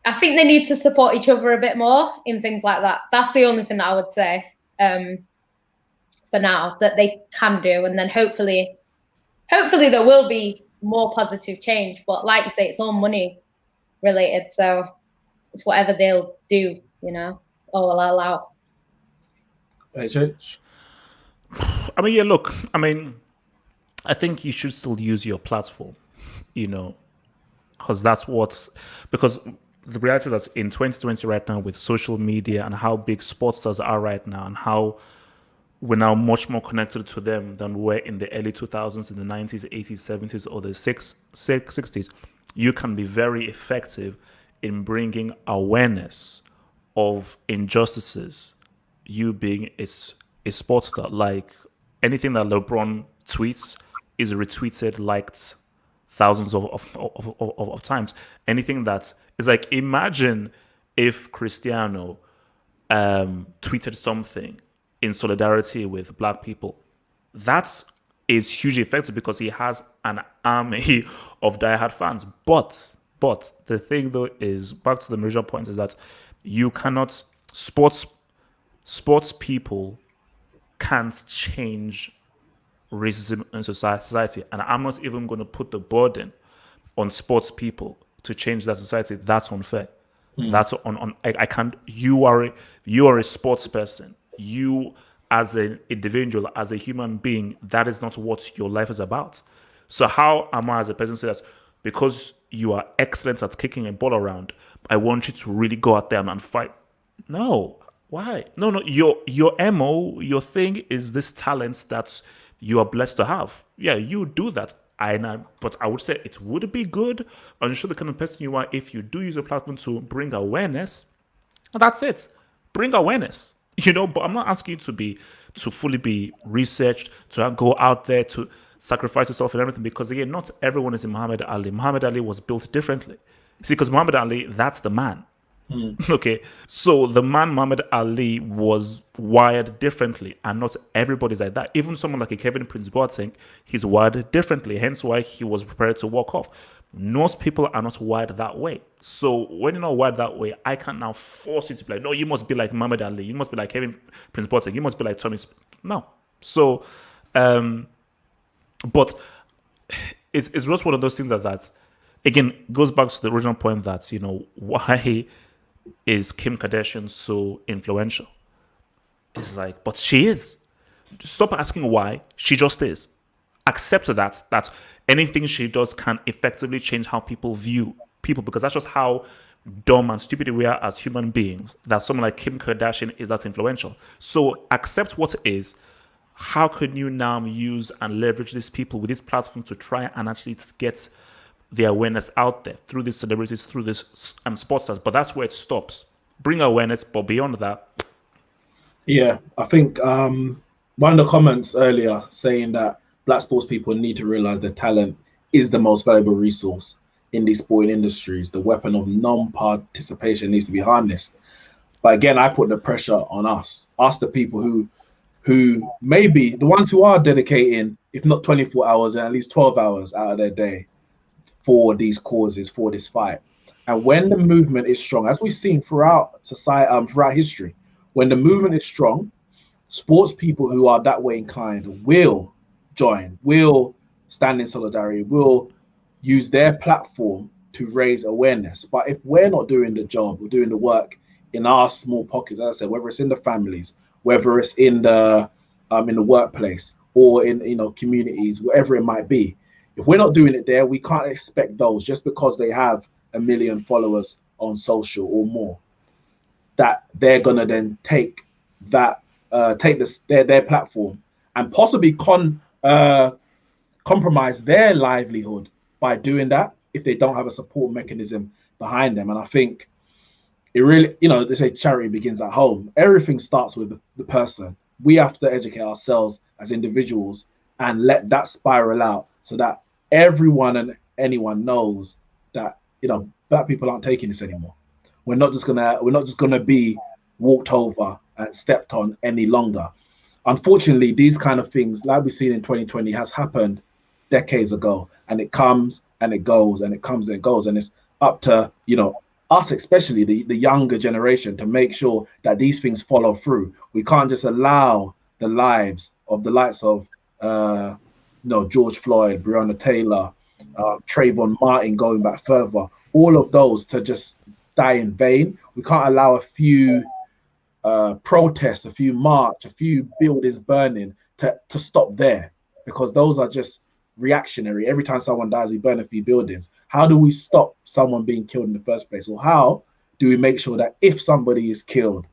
they need to support each other a bit more in things like that. That's the only thing that I would say for now that they can do. And then hopefully there will be more positive change. But like you say, it's all money related. So it's whatever they'll do, you know, or will allow. HH? I mean, yeah, look, I mean, I think you should still use your platform, you know, because the reality that in 2020 right now with social media and how big sports stars are right now and how we're now much more connected to them than we were in the early 2000s, in the 90s, 80s, 70s, or the 60s, you can be very effective in bringing awareness of injustices, you being a sports star. Like anything that LeBron tweets is retweeted, liked thousands of times. Anything that is like, imagine if Cristiano tweeted something in solidarity with Black people. That is hugely effective because he has an army of diehard fans. But the thing though is, back to the major point, is that you cannot, sports people can't change racism in society. And I'm not even going to put the burden on sports people to change that society. That's unfair. That's on I can't. You are a sports person. You as an individual, as a human being, that is not what your life is about. So how am I as a person say that because you are excellent at kicking a ball around, I want you to really go out there and fight? No. Why? No. Your MO, your thing is this talent that you are blessed to have. Yeah, you do that. But I would say it would be good and show the kind of person you are if you do use a platform to bring awareness. That's it. Bring awareness. You know, but I'm not asking you to fully be researched, to go out there to sacrifice yourself and everything, because again, not everyone is in Muhammad Ali. Muhammad Ali was built differently. See, because Muhammad Ali, that's the man. Okay, so the man Muhammad Ali was wired differently, and not everybody's like that. Even someone like a Kevin Prince Boateng, he's wired differently, hence why he was prepared to walk off. Most people are not wired that way. So when you're not wired that way, I can't now force you to be like, no, you must be like Muhammad Ali, you must be like Kevin Prince Boateng, you must be like Tommy. No. So, but it's just one of those things that again goes back to the original point that, you know, why is Kim Kardashian so influential? It's like, but she is. Stop asking why. She just is. Accept that anything she does can effectively change how people view people, because that's just how dumb and stupid we are as human beings, that someone like Kim Kardashian is that influential. So accept what it is. How can you now use and leverage these people with this platform to try and actually get the awareness out there through these celebrities, through these sports stars? But that's where it stops. Bring awareness, but beyond that. Yeah, I think one of the comments earlier saying that Black sports people need to realize their talent is the most valuable resource in these sporting industries. The weapon of non-participation needs to be harnessed. But again, I put the pressure on us, the people who maybe the ones who are dedicating, if not 24 hours, and at least 12 hours out of their day for these causes, for this fight. And when the movement is strong, as we've seen throughout society, throughout history, when the movement is strong, sports people who are that way inclined will join, will stand in solidarity, will use their platform to raise awareness. But if we're not doing the job, we're doing the work in our small pockets, as I said, whether it's in the families, whether it's in the workplace or in communities, wherever it might be, if we're not doing it there, we can't expect those just because they have 1 million followers on social or more, that they're gonna then take that take this their platform and possibly compromise their livelihood by doing that if they don't have a support mechanism behind them. And I think it really, they say charity begins at home. Everything starts with the person. We have to educate ourselves as individuals and let that spiral out so that everyone and anyone knows that black people aren't taking this anymore. We're not just gonna be walked over and stepped on any longer. Unfortunately, these kind of things, like we've seen in 2020, has happened decades ago, and it comes and it goes, and it comes and it goes, and it's up to us, especially the younger generation, to make sure that these things follow through. We can't just allow the lives of the likes of George Floyd, Breonna Taylor, Trayvon Martin, going back further, all of those to just die in vain. We can't allow a few protests, a few march, a few buildings burning to stop there, because those are just reactionary. Every time someone dies, we burn a few buildings. How do we stop someone being killed in the first place? Or how do we make sure that if somebody is killed,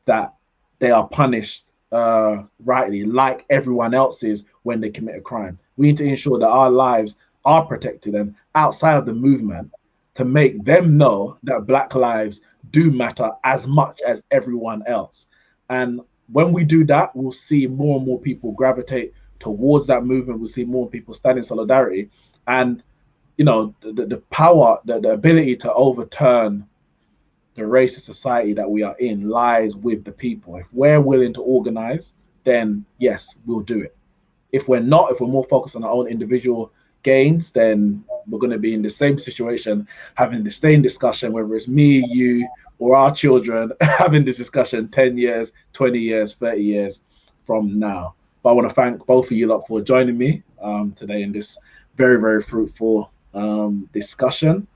that they are punished rightly, like everyone else is when they commit a crime? We need to ensure that our lives are protected, and outside of the movement, to make them know that Black lives do matter as much as everyone else. And when we do that, we'll see more and more people gravitate towards that movement. We'll see more people stand in solidarity, and the power, the ability to overturn the racist society that we are in lies with the people. If we're willing to organize, then yes, we'll do it. If we're not, if we're more focused on our own individual gains, then we're going to be in the same situation, having the same discussion, whether it's me, you, or our children having this discussion 10 years, 20 years, 30 years from now. But I want to thank both of you lot for joining me today in this very, very fruitful discussion.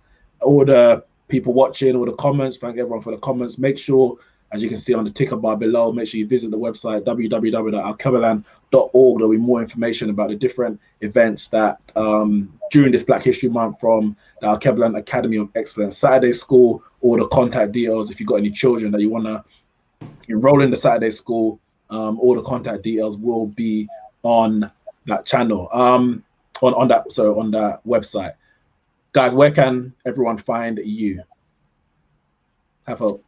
All the people watching, all the comments, thank everyone for the comments. Make sure, as you can see on the ticker bar below, make sure you visit the website www.alkebu-Lan.org. There'll be more information about the different events that during this Black History Month from the Alkebu-Lan Academy of Excellence Saturday School, or the contact details if you've got any children that you want to enroll in the Saturday School. All the contact details will be on that channel, on that website. Guys, where can everyone find you? Have hope.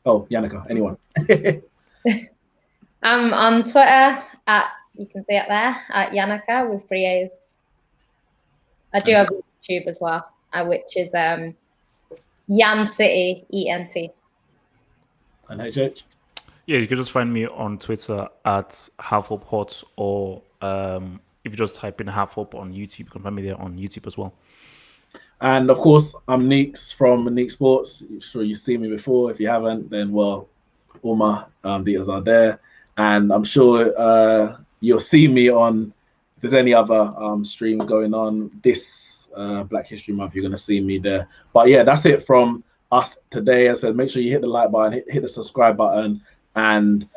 Oh, Yannicka, anyone? I'm on Twitter you can see it there, at Yannicka with 3 A's. I do have YouTube as well, which is Yan City, ENT. And HH? Yeah, you can just find me on Twitter at HalfHopHot, or if you just type in HalfHop on YouTube, you can find me there on YouTube as well. And of course, I'm Neeks from Neeks Sports. I'm sure you've seen me before. If you haven't, then well, all my details are there. And I'm sure you'll see me on, if there's any other stream going on this Black History Month, you're going to see me there. But yeah, that's it from us today. As I said, make sure you hit the like button, hit the subscribe button, and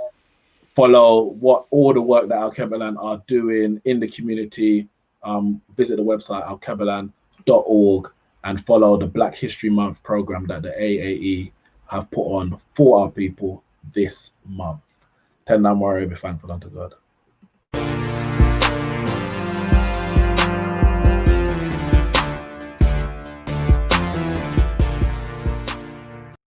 follow all the work that Alkebu-Lan are doing in the community. Visit the website alkebu-Lan.org and follow the Black History Month program that the AAE have put on for our people this month. Tell them I'm worried, be thankful unto God.